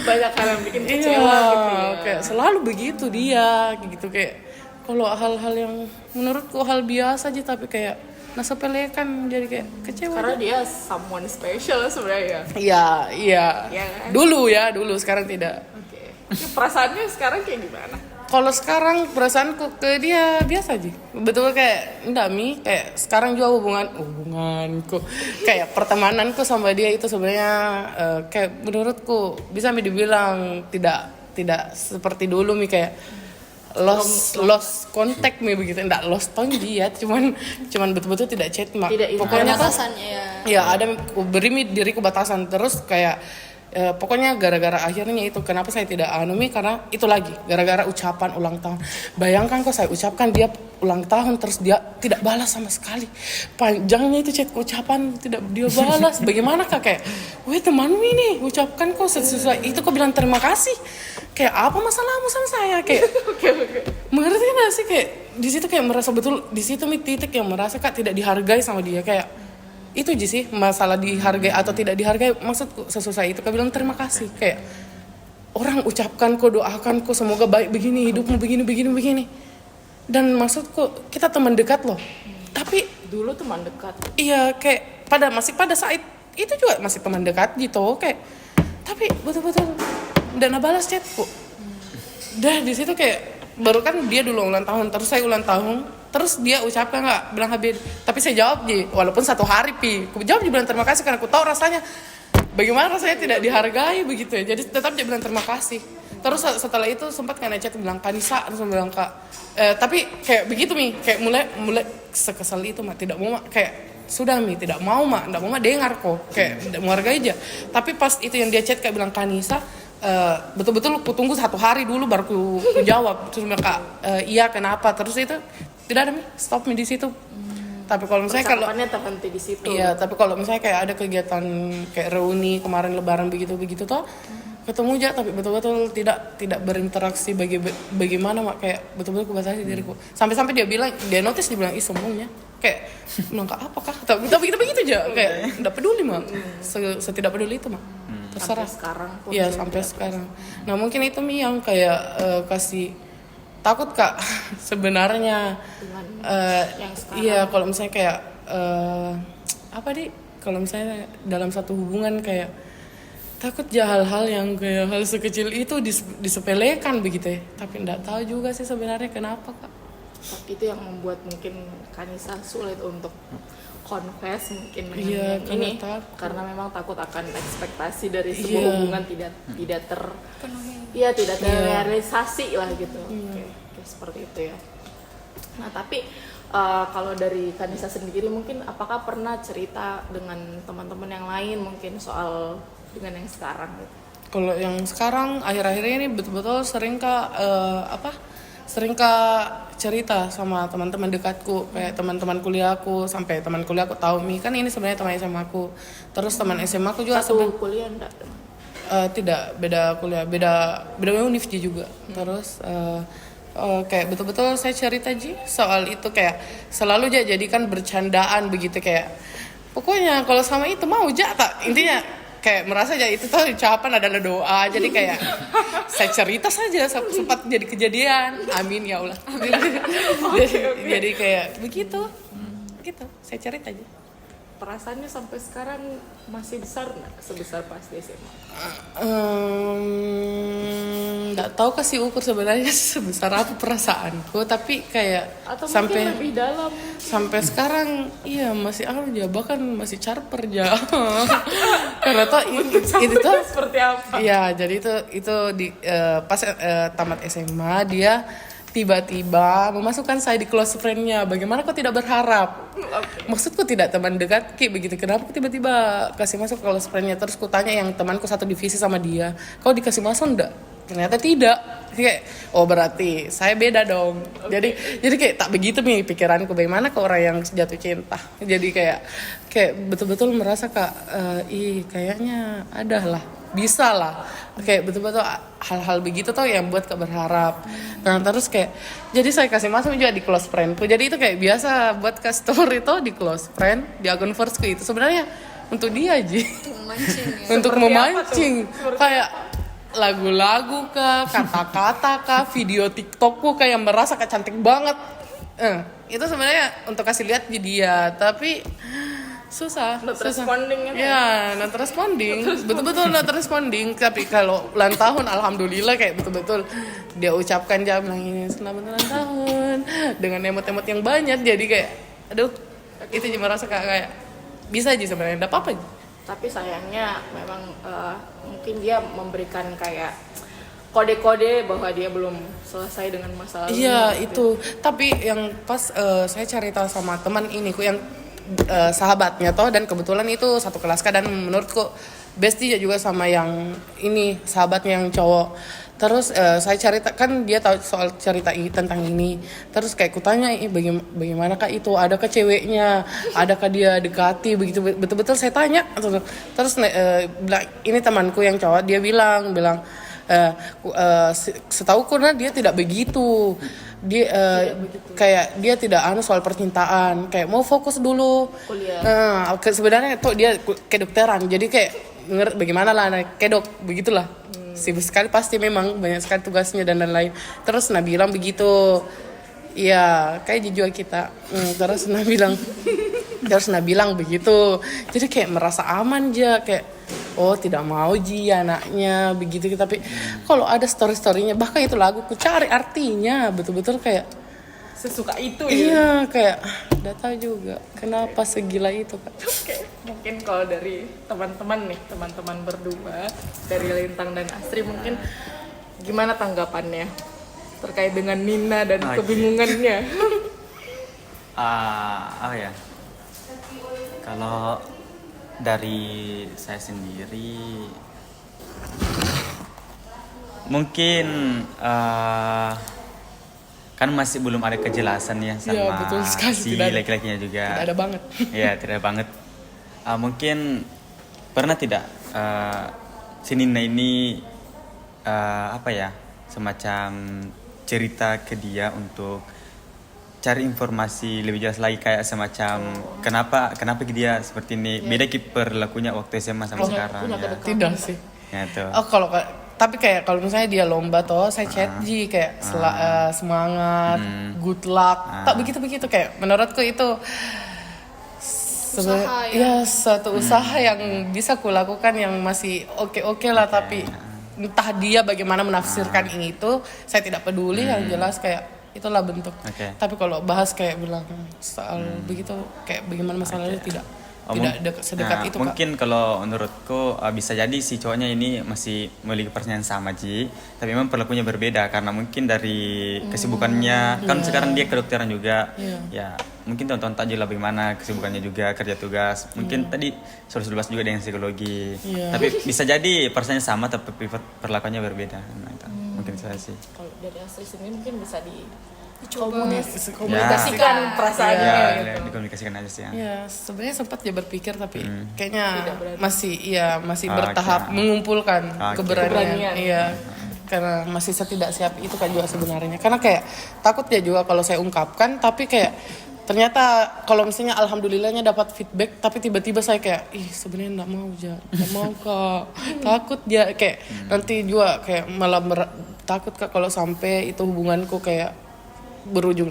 banyak hal yang bikin kecewa gitu ya. Kayak selalu begitu dia gitu, kayak kalau hal-hal yang menurutku hal biasa aja tapi kayak nasepelekan, jadi kayak kecewa. Karena dia someone special sebenarnya. Iya Iya kan? dulu sekarang tidak. Oke. Perasaannya sekarang kayak gimana? Kalau sekarang perasaanku ke dia biasa aja, betul kayak enggak kayak sekarang juga hubunganku kayak pertemananku sama dia itu sebenarnya kayak menurutku bisa dibilang tidak seperti dulu kayak lost contact begitu, enggak lost tone dia, cuman betul-betul tidak chat pokoknya batasannya ya ada beri diriku batasan, terus kayak pokoknya gara-gara akhirnya itu kenapa saya tidak karena itu lagi gara-gara ucapan ulang tahun. Bayangkan kok saya ucapkan dia ulang tahun terus dia tidak balas sama sekali, panjangnya itu chat ucapan tidak dia balas. Bagaimana Kak, kayak weh temanmu ini ucapkan kok sesuai itu kok bilang terima kasih, kayak apa masalahmu sama saya, kayak mengerti nggak sih, kayak di situ kayak merasa betul di situ titik yang merasa Kak tidak dihargai sama dia. Kayak itu aja sih masalah dihargai atau tidak dihargai, maksudku sesusah itu Kak bilang terima kasih, kayak orang ucapkan kok, doakan kok semoga baik begini hidupmu begini, dan maksudku kita teman dekat loh, tapi Dulu teman dekat. iya kayak pada saat itu juga masih teman dekat gitu, kayak tapi betul-betul dan balas chatku. Dah di situ kayak baru kan dia dulu ulang tahun terus saya ulang tahun, terus dia ucapkan nggak bilang habis, tapi saya jawab walaupun 1 hari aku jawab bilang terima kasih karena aku tahu rasanya bagaimana rasanya tidak dihargai begitu ya, jadi tetap dia bilang terima kasih. Terus setelah itu sempat kan chat bilang Kanisa, terus bilang Kak tapi kayak begitu kayak mulai sekesal itu tidak mau kayak sudah tidak mau tidak mau dengar kok, kayak tidak mau hargai aja. Tapi pas itu yang dia chat kayak bilang Kanisa, betul-betul aku tunggu 1 hari dulu baru aku jawab. Terus bilang Kak iya kenapa, terus itu tidak ada stop di situ. Tapi kalau misalnya terhenti di situ. Iya, tapi kalau misalnya kayak ada kegiatan kayak reuni kemarin lebaran begitu toh ketemu aja, tapi betul-betul tidak berinteraksi bagaimana kayak betul-betul aku batasi diriku. Sampai dia bilang, dia notice, dia bilang sombongnya kayak bilang Kak apakah tapi begitu aja kayak enggak peduli setidak peduli itu terserah. Sampai sekarang pun Iya, juga. sampai sekarang. Nah, mungkin itu Mi yang kayak kasih takut Kak sebenarnya. Dengan yang sekarang. Iya, kalau misalnya kayak apa di kalau misalnya dalam satu hubungan kayak takut ya hal-hal yang kayak hal sekecil itu disepelekan begitu ya. Tapi enggak tahu juga sih sebenarnya kenapa Kak. Tapi itu yang membuat mungkin Kanisa sulit untuk confess mungkin dengan Iya, yang ini takut. karena memang takut akan ekspektasi dari sebuah Iya. hubungan tidak terrealisasi lah gitu. Iya. Oke, seperti itu ya. Nah, tapi kalau dari Kanisa sendiri mungkin apakah pernah cerita dengan teman-teman yang lain mungkin soal dengan yang sekarang gitu? Kalau yang sekarang akhir-akhir ini betul-betul sering cerita sama teman-teman dekatku, kayak teman-teman kuliahku, sampai teman kuliahku tahu Mi kan ini sebenarnya teman SMA aku. Terus teman SMA aku juga Satu kuliah enggak? tidak, beda kuliah, beda univ juga. Terus kayak betul-betul saya cerita soal itu, kayak selalu jadikan bercandaan begitu, kayak pokoknya kalau sama itu mau tak intinya kayak merasa itu tuh ucapan adalah doa, jadi kayak saya cerita saja sempat jadi kejadian, amin ya Allah. Jadi kayak begitu gitu, saya cerita aja. Perasaannya sampai sekarang masih besar nggak sebesar pas di SMA? Nggak tahu kasih ukur sebenarnya sebesar apa perasaanku, tapi kayak Atau sampai mungkin lebih dalam? sampai sekarang iya masih aja, bahkan masih charper aja. Karena tuh itu tuh Seperti apa? iya, jadi itu di pas tamat SMA dia tiba-tiba memasukkan saya di close friend-nya. Bagaimana kau tidak berharap? Maksudku tidak teman dekat kayak begitu. Kenapa kau tiba-tiba kasih masuk close friend-nya? Terus ku tanya yang temanku satu divisi sama dia, kau dikasih masuk enggak? Ternyata tidak. Kayak oh berarti saya beda dong. Jadi kayak tak begitu nih pikiranku. Bagaimana ke orang yang jatuh cinta? Jadi kayak betul-betul merasa Kak, kayaknya ada lah, bisa lah, kayak betul-betul hal-hal begitu tuh yang buat Kak berharap. Nah terus kayak jadi saya kasih masuk juga di close friendku, jadi itu kayak biasa buat Kak story tuh di close friend di akun firstku itu sebenarnya untuk dia aja Memancing ya. untuk Seperti apa memancing tuh? kayak lagu-lagu kah, kata-kata kah, video TikTokku kayak merasa Kak cantik banget. Itu sebenarnya untuk kasih lihat di dia, tapi susah. Not responding gitu ya, not responding, betul-betul not responding. Tapi kalau ulang tahun alhamdulillah kayak betul-betul dia ucapkan jam ini selamat ulang tahun dengan emot-emot yang banyak, jadi kayak aduh itu cuma merasa kayak bisa aja sebenarnya, enggak apa-apa. Tapi sayangnya memang mungkin dia memberikan kayak kode-kode bahwa dia belum selesai dengan masalah. Iya itu, tapi yang pas saya cerita sama teman ini ku yang sahabatnya toh, dan kebetulan itu satu kelas Kak, dan menurutku bestie juga sama yang ini sahabatnya yang cowok. Terus saya cerita, kan dia tahu soal cerita ini tentang ini. Terus kayak kutanya, bagaimana Kak itu? Adakah ceweknya? Adakah dia dekati? Begitu betul-betul saya tanya. Terus ini temanku yang cowok, dia bilang setauku dia tidak begitu. Dia kayak dia tidak soal percintaan, kayak mau fokus dulu Kuliah. sebenarnya tuh dia kedokteran, jadi kayak bagaimana lah kedok begitulah. Sibuk sekali pasti, memang banyak sekali tugasnya dan lain-lain. Terus bilang begitu, iya kayak dijual kita. Terus bilang begitu, jadi kayak merasa aman aja, kayak oh tidak mau anaknya begitu. Tapi kalau ada story-storynya, bahkan itu lagu ku cari artinya betul-betul kayak Sesuka itu ya. iya, kayak udah tahu juga kenapa segila itu Kak. Oke, mungkin kalau dari teman-teman berdua dari Lintang dan Asri, mungkin gimana tanggapannya terkait dengan Nina dan kebingungannya? Apa ya? Kalau dari saya sendiri mungkin kan masih belum ada kejelasan ya sama Iya, betul sekali, si tidak ada. laki-lakinya juga. Tidak ada banget. Iya, tidak banget. Mungkin pernah tidak si Nina ini apa ya, semacam cerita ke dia untuk cari informasi lebih jelas lagi kayak semacam kenapa dia seperti ini, beda perilakunya waktu SMA sama sekarang ya. Tidak sih. Ya tuh. Oh tapi kayak kalau misalnya dia lomba toh saya chat kayak semangat, good luck, tak begitu kayak menurutku itu Usaha ya. suatu usaha yang bisa kulakukan yang masih oke lah, tapi entah dia bagaimana menafsirkan ini itu saya tidak peduli, yang jelas kayak itulah bentuk. Tapi kalau bahas kayak bilang soal begitu kayak bagaimana masalahnya tidak sedekat itu mungkin Kak. Kalau menurutku bisa jadi si cowoknya ini masih memiliki perasaan sama Ji, tapi memang perilakunya berbeda karena mungkin dari kesibukannya kan sekarang dia kedokteran juga, ya mungkin tonton tak juga bagaimana kesibukannya juga kerja tugas, mungkin tadi sudah bahas juga dengan psikologi, tapi bisa jadi perasaannya sama tapi perilakunya berbeda. Nah, itu mungkin saya sih. Kalau dari asli sini mungkin bisa komunikasikan perasaannya ya, dikomunikasikan aja sih ya. Ya, sebenarnya sempat dia berpikir tapi kayaknya masih bertahap mengumpulkan keberanian. Iya. Karena masih tidak siap itu kan juga sebenarnya. Karena kayak takut ya juga kalau saya ungkapkan, tapi kayak ternyata kalau misalnya alhamdulillahnya dapat feedback, tapi tiba-tiba saya kayak sebenarnya nggak mau Kak, takut dia kayak nanti juga kayak malah takut Kak kalau sampai itu hubunganku kayak berujung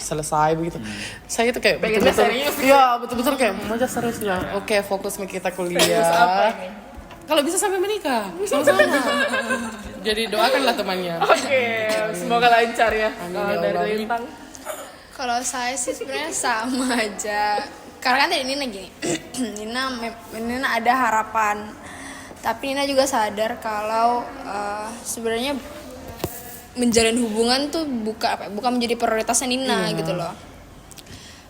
selesai begitu. Saya itu kayak betul-betul kayak mau serius ya. Oke, fokus kita kuliah. Kalau bisa sampai menikah sama-sama. Jadi doakanlah temannya. Oke, semoga lancar ya. Kalau dari Lintang. Kalau saya sih sebenarnya sama aja. Karena kan tadi Nina gini, Nina ada harapan. Tapi Nina juga sadar kalau sebenarnya menjalin hubungan tuh bukan menjadi prioritasnya Nina gitu loh.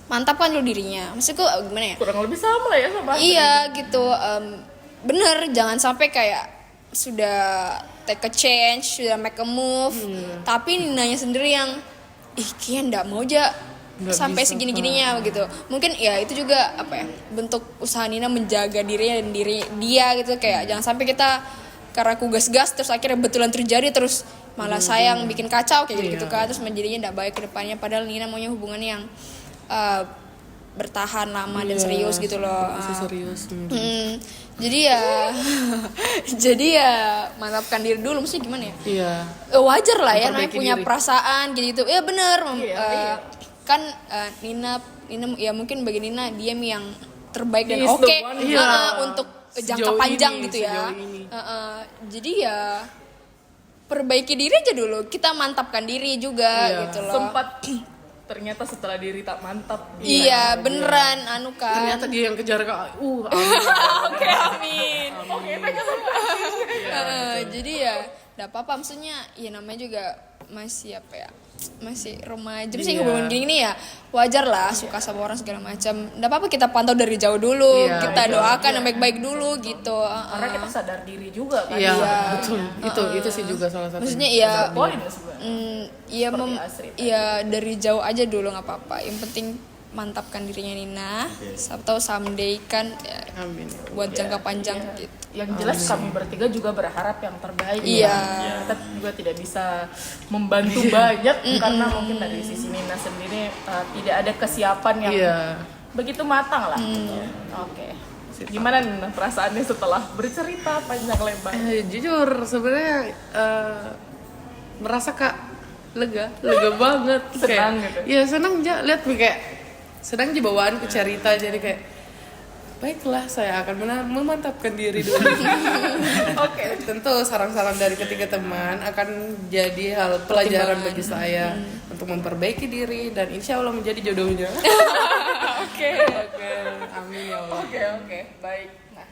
Mantapkan dulu dirinya. Maksudku gimana ya? Kurang lebih sama lah ya sama. Iya gitu. Bener, jangan sampai kayak sudah take a change, sudah make a move, tapi Ninanya sendiri yang kayaknya nggak mau aja sampai segini-gininya gitu. Mungkin ya itu juga bentuk usaha Nina menjaga dirinya dan diri dia gitu, kayak jangan sampai kita karena aku gas-gas terus akhirnya betulan terjadi terus malah sayang bikin kacau kayak gitu kan, terus menjadinya nggak baik ke depannya, padahal Nina maunya hubungan yang bertahan lama dan serius gitu loh. Serius. Jadi ya mantapkan diri dulu, mesti gimana ya? Iya. Wajar lah ya namanya punya perasaan gitu. Iya benar. Kan Nina ya mungkin bagi Nina dia yang terbaik dan oke untuk jangka panjang gitu ya. Jadi ya perbaiki diri aja dulu. Kita mantapkan diri juga gitu loh. Sempat ternyata setelah diri tak mantap. Iya beneran kan. Ternyata dia yang kejar Kak. Oke, amin. Oke, jadi ya enggak apa-apa, maksudnya ya namanya juga masih masih remaja, masih hubungan gini ya wajar lah suka sama orang segala macam. Enggak apa-apa kita pantau dari jauh dulu, kita doakan yang baik-baik dulu gitu. Karena kita sadar diri juga kan. Iya, betul. Itu sih juga salah satu. Maksudnya ya dari jauh aja dulu nggak apa-apa. Yang penting mantapkan dirinya Nina. Atau someday kan amin. Buat jangka panjang gitu. Yang jelas kami bertiga juga berharap yang terbaik. Iya. Kita juga tidak bisa membantu banyak karena mungkin dari sisi Nina sendiri tidak ada kesiapan yang begitu matang lah. Oke. Gimana Nina perasaannya setelah bercerita panjang lebar? Jujur sebenarnya merasa Kak lega banget. Senang gitu. Iya senang aja lihat kayak sedang di bawaan ke cerita, jadi kayak baiklah saya akan memantapkan diri dulu. Oke. Tentu saran-saran dari ketiga teman akan jadi hal pelajaran bagi saya untuk memperbaiki diri dan insya Allah menjadi jodohnya. Oke. Amin ya Allah. Oke. Baik. Nah,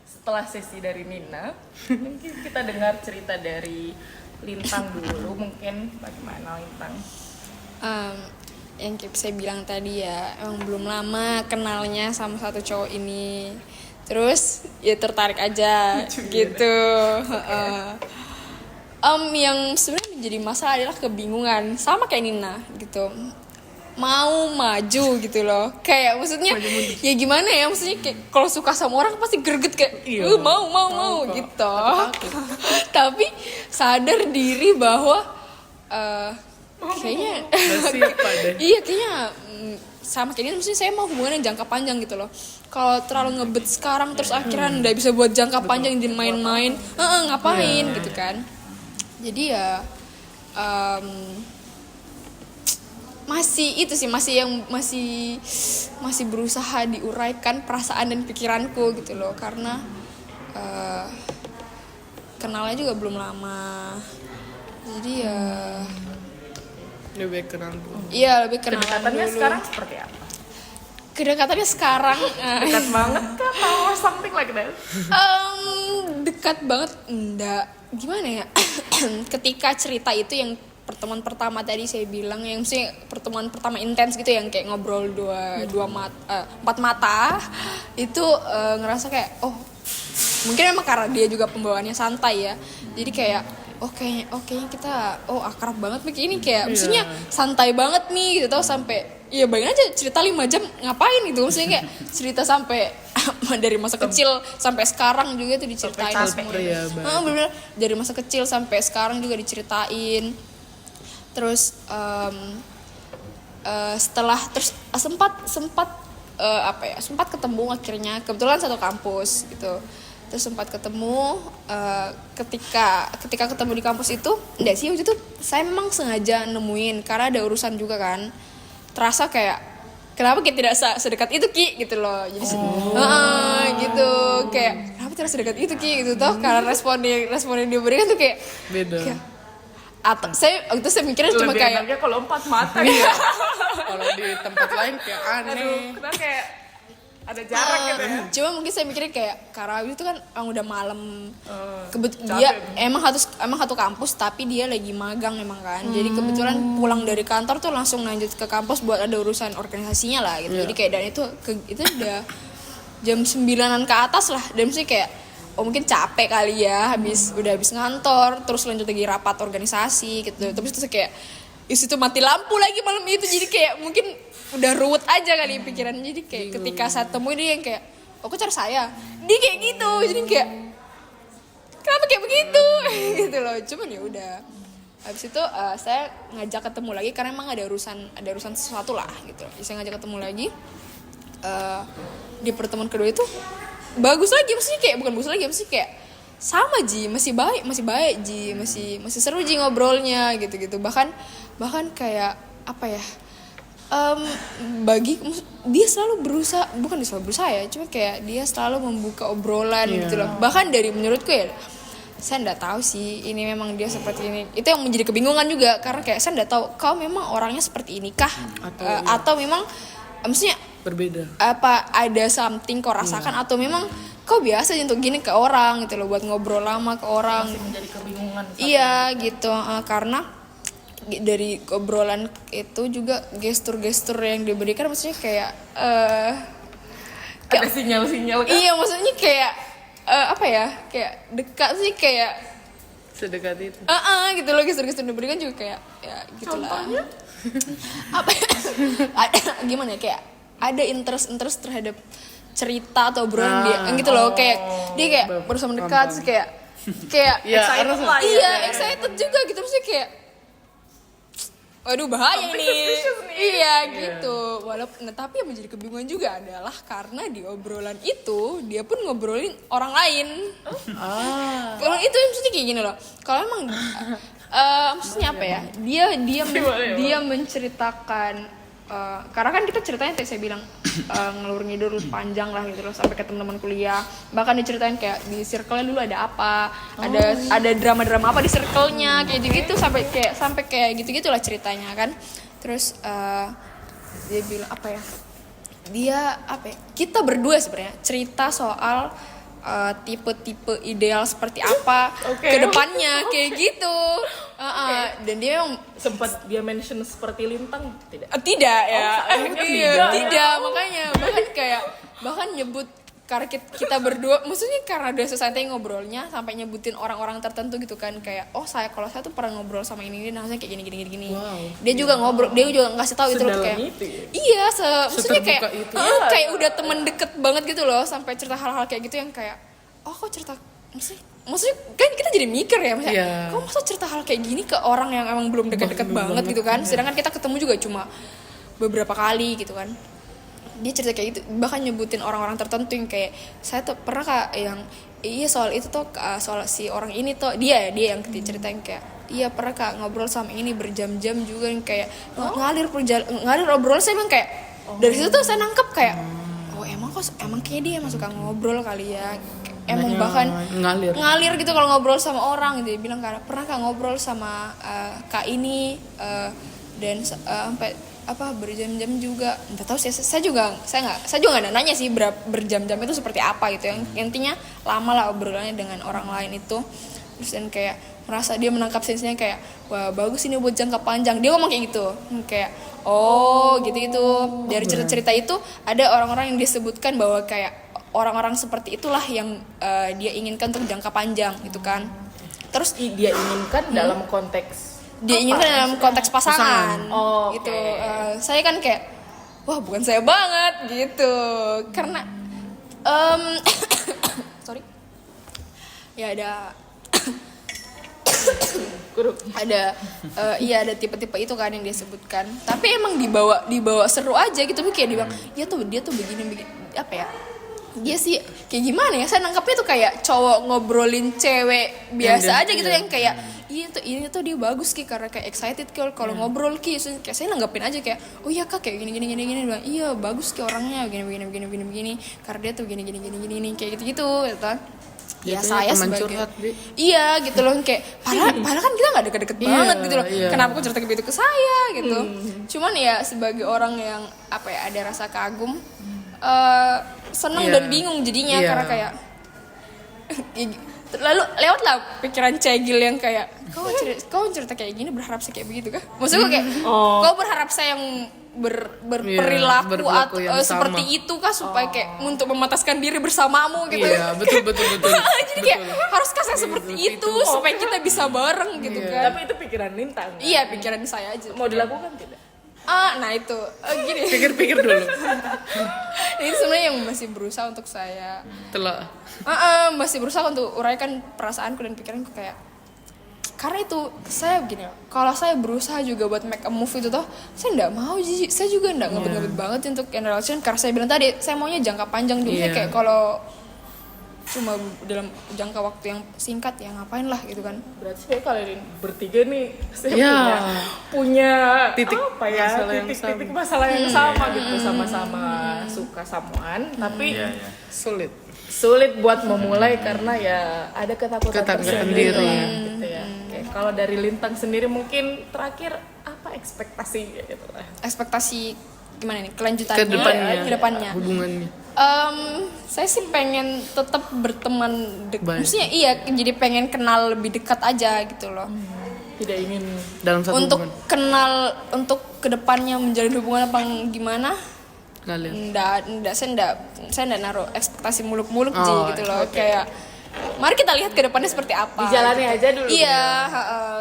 setelah sesi dari Nina, mungkin kita dengar cerita dari Lintang dulu. Mungkin bagaimana Lintang? Yang kayak saya bilang tadi ya, emang belum lama kenalnya sama satu cowok ini, terus ya tertarik aja gitu. Yang sebenarnya menjadi masalah adalah kebingungan, sama kayak Nina gitu, mau maju gitu loh, kayak maksudnya ya gimana ya, maksudnya kayak kalau suka sama orang pasti greget kayak mau gitu. Tapi sadar diri bahwa kayaknya Udah siapa deh. iya kayaknya sama kayak gini, maksudnya saya mau hubungan yang jangka panjang gitu loh. Kalau terlalu ngebet sekarang terus akhirnya nggak bisa buat jangka panjang, jadi main-main, ngapain gitu kan. Jadi ya masih itu sih, masih berusaha diuraikan perasaan dan pikiranku gitu loh, karena kenalnya juga belum lama. Jadi ya Lebih kenal dulu. iya lebih kenalan Kedekatannya dulu. sekarang seperti apa? Kedekatannya sekarang Dekat banget kah or something like that? dekat banget enggak, gimana ya. Ketika cerita itu yang pertemuan pertama tadi saya bilang, yang mesti pertemuan pertama intens gitu, yang kayak ngobrol empat mata itu, ngerasa kayak oh mungkin emang karena dia juga pembawaannya santai ya, jadi kayak kayaknya kita akrab banget nih ini, kayak maksudnya santai banget nih gitu, tau sampai iya bayangin aja cerita 5 jam ngapain gitu, maksudnya kayak cerita sampai dari masa kecil sampai sekarang juga itu diceritain semuanya. Bener-bener dari masa kecil sampai sekarang juga diceritain. Terus setelah sempat ketemu akhirnya, kebetulan satu kampus gitu. Terus sempat ketemu, ketika ketemu di kampus itu enggak sih, waktu itu saya memang sengaja nemuin karena ada urusan juga kan. Terasa kayak kenapa kita tidak sedekat itu Ki gitu loh. Jadi gitu, kayak kenapa tidak sedekat itu Ki gitu toh, karena respon yang dia berikan tuh kayak Beda. atau saya waktu itu saya mikirnya cuma Lebih kayak enaknya kalau 4 mata ya. Kalau di tempat lain kayak aneh. Aduh, kita kayak ada jarak gitu ya. cuma mungkin saya mikirnya kayak karena itu kan emang udah malam, capek. dia emang satu kampus tapi dia lagi magang emang kan, jadi kebetulan pulang dari kantor tuh langsung lanjut ke kampus buat ada urusan organisasinya lah gitu. Jadi kayak dan itu udah jam 9-an ke atas lah, dan mesti kayak mungkin capek kali ya, habis ngantor terus lanjut lagi rapat organisasi gitu. Terus kayak itu mati lampu lagi malam itu, jadi kayak mungkin udah ruwet aja kali pikiran. Jadi kayak ketika saya temuin dia yang kayak kok cara saya dia kayak gitu, jadi kayak kenapa kayak begitu gitu loh. Cuman ya udah, habis itu saya ngajak ketemu lagi karena emang ada urusan sesuatu lah gitu. Jadi saya ngajak ketemu lagi di pertemuan kedua itu bagus lagi, maksudnya kayak bukan bagus lagi, maksudnya kayak sama Ji, masih baik Ji, masih seru Ji ngobrolnya gitu bahkan kayak apa ya, dia selalu berusaha, bukan dia selalu berusaha ya, cuma kayak dia selalu membuka obrolan gitu loh. Bahkan dari menurutku ya, saya nggak tahu sih ini memang dia seperti ini, itu yang menjadi kebingungan juga, karena kayak saya nggak tahu kau memang orangnya seperti ini kah, atau memang maksudnya Berbeda. apa ada something kau rasakan, atau memang kau biasa untuk gini ke orang gitu loh, buat ngobrol lama ke orang. Masih menjadi kebingungan. Iya gitu, karena dari obrolan itu juga gestur-gestur yang diberikan, maksudnya kayak Ada sinyal-sinyal kan? iya, maksudnya kayak apa ya, kayak dekat sih, kayak Sedekat itu. gitu loh, gestur-gestur yang diberikan juga kayak ya gitulah. Contohnya? Apa ya? Gimana ya, kayak ada interest terhadap cerita atau obrolan dia gitu loh, kayak dia kayak berusaha mendekat, terus kayak Excited lah ya. iya excited juga gitu, maksudnya kayak waduh bahaya Something nih. suspicious nih. Iya gitu. Walaupun tapi yang menjadi kebingungan juga adalah karena di obrolan itu dia pun ngobrolin orang lain. Kalau itu maksudnya kayak gini loh. Kalau emang maksudnya apa ya? Dia menceritakan karena kan kita ceritanya tadi saya bilang ngelur ngidul panjang lah gitu loh, sampai ke teman-teman kuliah. Bahkan diceritain kayak di circle-nya dulu ada apa, ada drama-drama apa di circle-nya kayak gitu, sampai kayak gitu-gitulah ceritanya kan. Terus dia bilang apa ya? Kita berdua sebenarnya cerita soal tipe-tipe ideal seperti apa ke depannya kayak gitu. Dan dia memang Sempat dia mention seperti lintang tidak? tidak ya. sayangnya Tidak, makanya bahkan nyebut karena kita berdua, maksudnya karena udah santai ngobrolnya sampai nyebutin orang-orang tertentu gitu kan, kayak kalau saya tuh pernah ngobrol sama ini nah saya kayak gini. Wow. Dia juga ngobrol, dia juga ngasih tahu itu loh, Sedalam kayak itu ya? iya, maksudnya kayak Seterbuka itu. kayak udah temen deket banget gitu loh, sampai cerita hal-hal kayak gitu yang kayak kok cerita maksudnya kan kita jadi mikir ya, maksudnya Iya. kok masa cerita hal kayak gini ke orang yang emang belum dekat-dekat banget gitu kan, sedangkan kita ketemu juga cuma beberapa kali gitu kan. Dia cerita kayak gitu, bahkan nyebutin orang-orang tertentu yang kayak saya tuh pernah kak yang iya soal itu tuh soal si orang ini tuh dia yang ceritain kayak iya pernah kak ngobrol sama ini berjam-jam juga yang kayak ngalir obrol. Saya bilang kayak dari situ tuh saya nangkep kayak oh emang kayak dia emang suka ngobrol kali ya, emang bahkan ngalir gitu kalau ngobrol sama orang. Dia bilang pernah kak ngobrol sama kak ini dan sampai berjam-jam juga. Nggak tahu sih, saya juga nggak nanya sih berjam-jam itu seperti apa gitu. Yang intinya lama lah obrolannya dengan orang lain itu. Terus dan kayak merasa dia menangkap sensinya kayak wah bagus ini buat jangka panjang. Dia ngomong kayak gitu, kayak oh gitu. Dari cerita-cerita itu ada orang-orang yang disebutkan bahwa kayak orang-orang seperti itulah yang dia inginkan untuk jangka panjang gitu kan. Terus Dia inginkan dalam konteks dia inginkan dalam konteks pasangan. Oh, gitu. oke. Saya kan kayak wah bukan saya banget gitu. Karena sorry. Ya ada ada tipe-tipe itu kan yang dia sebutkan. Tapi emang dibawa seru aja gitu, kayak dia bilang dia tuh begini apa ya? Dia sih kayak gimana ya? Saya nangkapnya tuh kayak cowok ngobrolin cewek biasa aja gitu yang kayak ini tuh dia bagus Ki karena kayak excited kalau ngobrol Ki. Kayak saya nanggapin aja kayak oh iya Kak kayak gini bilang iya bagus Ki orangnya begini karena dia tuh gini kayak gitu kan. Ya saya sebagai curhat, iya gitu loh kayak padahal kan kita nggak deket-deket banget gitu loh. Kenapa kok cerita gitu ke saya gitu. Cuman ya sebagai orang yang ada rasa kagum, seneng dan bingung jadinya karena kayak lalu lewatlah pikiran cegil yang kayak kau cerita kayak gini berharap saya kayak begitu kah? Maksudnya kayak kau berharap saya yang berperilaku atau seperti itu kah supaya kayak untuk memataskan diri bersamamu gitu. Iya, betul. Jadi kayak haruskah saya seperti itu supaya kita bisa bareng gitu kan. Tapi itu pikiran Lintang. Iya, pikiran saya aja. Mau dilakukan tidak? Nah itu gini. Pikir-pikir dulu. Ini sebenarnya yang masih berusaha untuk saya masih berusaha untuk uraikan perasaanku dan pikiranku kayak karena itu saya begini, kalau saya berusaha juga buat make a move itu toh saya nggak mau saya juga nggak ngebet banget untuk in relation karena saya bilang tadi saya maunya jangka panjang dulu kayak kalau cuma dalam jangka waktu yang singkat ya ngapain lah gitu kan. Berarti kalian bertiga nih saya punya titik masalah yang sama gitu, sama-sama suka samuan tapi sulit buat memulai karena ya ada ketakutan tersendiri gitu ya. Kalau dari Lintang sendiri mungkin terakhir apa ekspektasi gitu lah. Ekspektasi gimana nih kelanjutannya ke depannya hubungannya. Saya sih pengen tetap berteman maksudnya jadi pengen kenal lebih dekat aja gitu loh. Tidak ingin dalam satu untuk hubungan. kenal untuk kedepannya menjalin hubungan apa gimana saya nggak naruh ekspektasi muluk-muluk gitu loh. Kayak mari kita lihat ke depannya seperti apa. Dijalani aja dulu. Iya,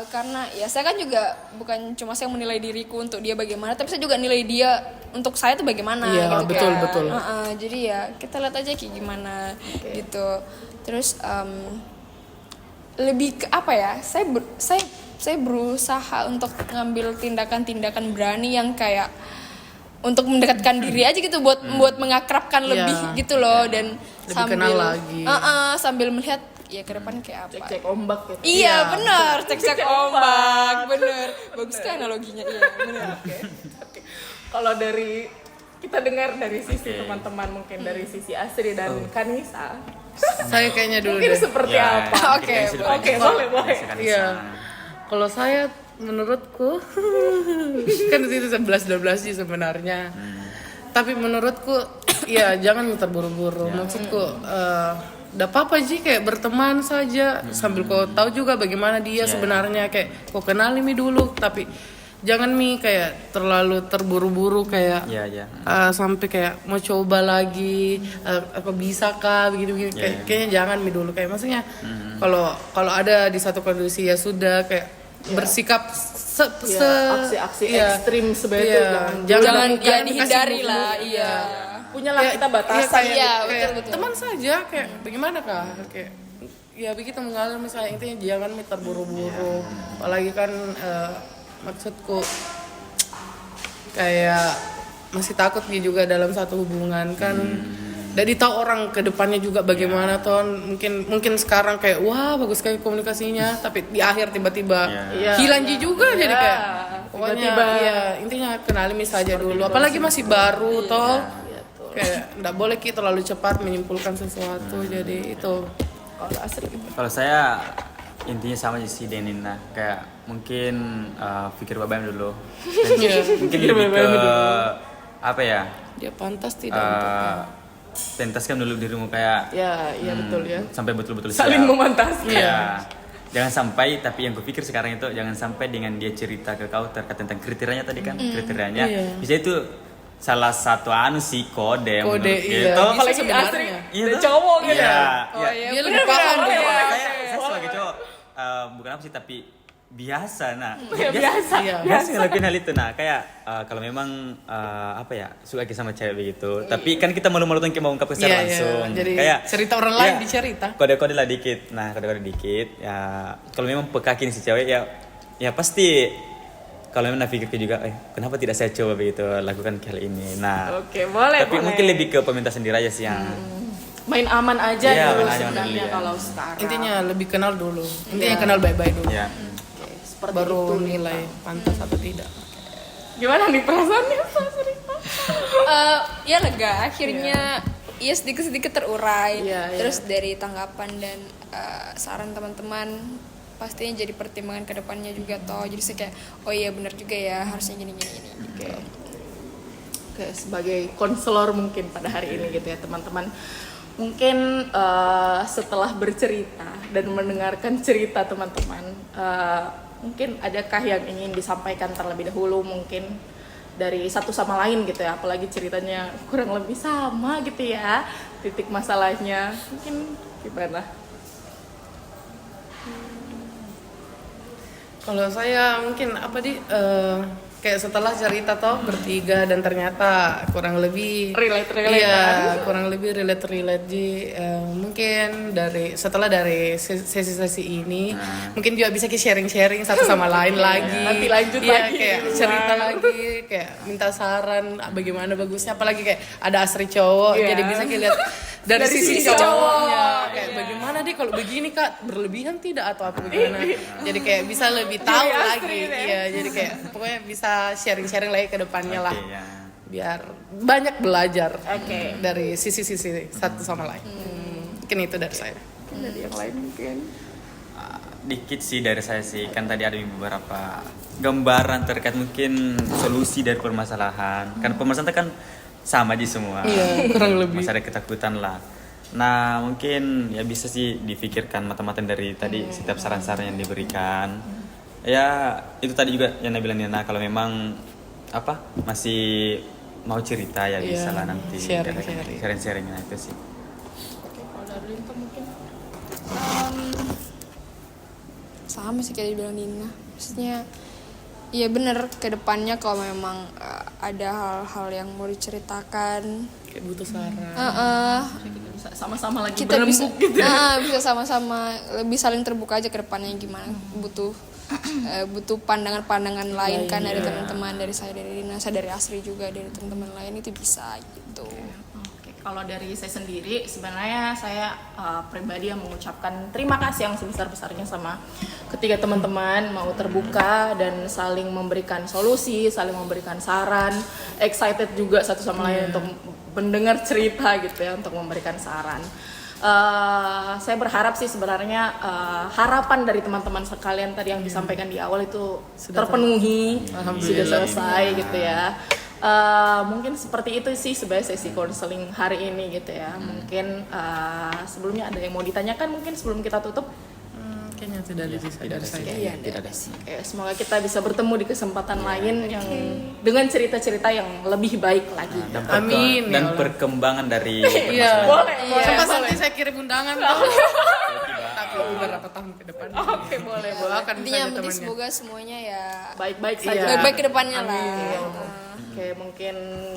karena ya saya kan juga bukan cuma saya menilai diriku untuk dia bagaimana, tapi saya juga nilai dia untuk saya tuh bagaimana. Iya, gitu betul. Jadi ya kita lihat aja kayak gimana gitu. Terus lebih ke apa ya? Saya berusaha untuk ngambil tindakan-tindakan berani yang kayak untuk mendekatkan diri aja gitu buat mengakrabkan lebih gitu loh dan lebih sambil kenal lagi. Sambil melihat ya ke depan kayak apa. Cek ombak gitu. Iya benar, cek ombak bener. Bagus kan analoginya bener. Oke. Kalau dari kita dengar dari sisi teman-teman mungkin dari sisi Asri dan Kanisa. Saya kayaknya dulu mungkin deh. seperti apa? Oke, boleh. Iya. Kalau saya menurutku kan di situ 11-12 sih sebenarnya. Tapi menurutku ya jangan terburu-buru. Maksudku udah apa-apa sih kayak berteman saja sambil kau tahu juga bagaimana dia sebenarnya kayak kau kenali dulu tapi jangan kayak terlalu terburu-buru kayak sampai kayak mau coba lagi apa bisa kah begini kayaknya jangan dulu kayak maksudnya kalau ada di satu kondisi ya sudah kayak bersikap aksi-aksi ekstrim sebenarnya jangan dihindari lah punyalah kita batasan kayak betul. Teman saja kayak bagaimana kah kayak ya begitu mengalir misalnya, intinya jangan terburu-buru. Apalagi kan maksudku kayak masih takut juga dalam satu hubungan kan. Jadi tahu orang ke depannya juga bagaimana ton. Mungkin sekarang kayak wah bagus sekali komunikasinya, tapi di akhir tiba-tiba hilang juga jadi kayak pokoknya tiba-tiba. ya intinya kenali saja dulu. Apalagi masih baru toh. Kayak enggak boleh kita terlalu cepat menyimpulkan sesuatu. Jadi itu Kalau Asri Kalau saya intinya sama sih Denina, kayak mungkin pikir babam dulu. Mungkin lebih ke apa ya? dia pantas tidak Pentaskan dulu dirimu kayak iya betul ya. sampai betul-betul Saling siap. memantaskan. Iya. Jangan sampai, tapi yang kupikir sekarang itu jangan sampai dengan dia cerita ke kau terkait tentang kriterianya tadi kan, kriterianya bisa itu salah satu sih kode menurut iya. gitu. Bisa Apalagi sebenarnya. Asri Iya dan tuh. cowok gitu. Iya, Oh iya. iya. Dia lebih paham benar, dulu. iya. Saya sebagai cowok bukan apa sih, tapi biasa biasa. Iya. biasa ngelakuin hal itu. Nah kayak kalau memang apa ya suka sama cewek begitu, tapi kan kita malu-malu tuh mau ungkapkan secara langsung. Jadi Kayak cerita orang lain ya, dicerita. kode-kode lah dikit. Nah kode-kode dikit ya, kalau memang peka kini si cewek ya pasti, kalau memang pikir juga kenapa tidak saya coba begitu lakukan hal ini. Nah Oke, boleh. tapi mungkin lebih ke peminta sendiri aja sih yang main aman aja Iya, dulu main aman sebenarnya dulu, ya. kalau sekarang. Intinya lebih kenal dulu. Intinya kenal baik-baik dulu. ya Oke, seperti Baru itu. nilai pantas atau tidak. Gimana nih perasaannya Asri? Ya lega akhirnya ya sedikit-sedikit terurai. Iya, Terus dari tanggapan dan saran teman-teman pastinya jadi pertimbangan ke depannya juga toh. Jadi saya kayak oh iya benar juga ya harusnya gini gitu. Oke, sebagai konselor mungkin pada hari ini gitu ya teman-teman. Mungkin setelah bercerita dan mendengarkan cerita teman-teman, mungkin adakah yang ingin disampaikan terlebih dahulu mungkin dari satu sama lain gitu ya, apalagi ceritanya kurang lebih sama gitu ya, titik masalahnya mungkin gimana? Kalau saya mungkin kayak setelah cerita toh bertiga dan ternyata kurang lebih Relate iya kurang lebih relate di mungkin setelah dari sesi ini mungkin juga bisa sharing satu sama lain lagi. Nanti lanjut iya, lagi kayak di luar. cerita lagi kayak minta saran bagaimana bagusnya, apalagi kayak ada Asri cowok Iya. jadi bisa kayak lihat dari sisi cowok. cowoknya kayak bagaimana deh kalau begini kak, berlebihan tidak atau apa bagaimana, jadi kayak bisa lebih tahu Jadi Asri lagi deh. iya, jadi kayak pokoknya bisa sharing lagi ke depannya lah Oke, ya. biar banyak belajar Oke. dari sisi-sisi satu sama lain. Mungkin itu dari saya. Dari yang lain mungkin. Dikit sih dari saya sih, kan tadi ada beberapa gambaran terkait mungkin solusi dari permasalahan. Kan permasalahan kan sama aja semua. Iya, kurang lebih. Masih ada ketakutan lah. Nah mungkin ya bisa sih difikirkan matang-matang dari tadi setiap saran-saran yang diberikan. Ya itu tadi juga yang Nabila Nina, kalau memang masih mau cerita ya bisa lah nanti sharing nah itu sih. Oke, kalau dari Linta mungkin. Sama sih kayak dibilang Dina, maksudnya iya bener kedepannya kalau memang ada hal-hal yang mau diceritakan Kayak butuh saran. Kita bisa sama-sama lagi kita bisa berembuk gitu. bisa sama-sama lebih saling terbuka aja ke depannya gimana, butuh pandangan-pandangan lain kan dari teman-teman, dari saya, dari Dina, saya dari Asri juga, dari teman-teman lain itu bisa gitu. Oke, kalau dari saya sendiri sebenarnya saya pribadi yang mengucapkan terima kasih yang sebesar-besarnya sama ketiga teman-teman mau terbuka dan saling memberikan solusi, saling memberikan saran, excited juga satu sama lain untuk mendengar cerita gitu ya, untuk memberikan saran. Saya berharap sih sebenarnya harapan dari teman-teman sekalian tadi yang disampaikan di awal itu terpenuhi, sudah selesai gitu ya. Mungkin seperti itu sih sebagai sesi konseling hari ini gitu ya. Mungkin sebelumnya ada yang mau ditanyakan mungkin sebelum kita tutup? Kayaknya tidak ada sih dari saya. Iya, tidak ada. Oke, semoga kita bisa bertemu di kesempatan lain yang dengan cerita-cerita yang lebih baik lagi. Dan Amin, dan ya Allah. perkembangan dari Iya. Boleh, Sampai boleh. nanti saya kirim undangan. Tapi beberapa tahun ke depan. Oke, boleh. Doakan Intinya saja yang penting temannya. semoga semuanya ya Baik-baik Iya. saja. baik-baik ke depannya lah. Amin. Oke, mungkin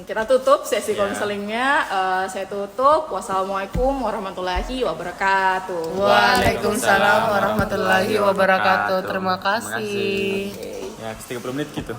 kita tutup sesi konselingnya. Saya tutup. Wassalamualaikum warahmatullahi wabarakatuh. Waalaikumsalam warahmatullahi wabarakatuh. Terima kasih. Ya, 30 menit gitu.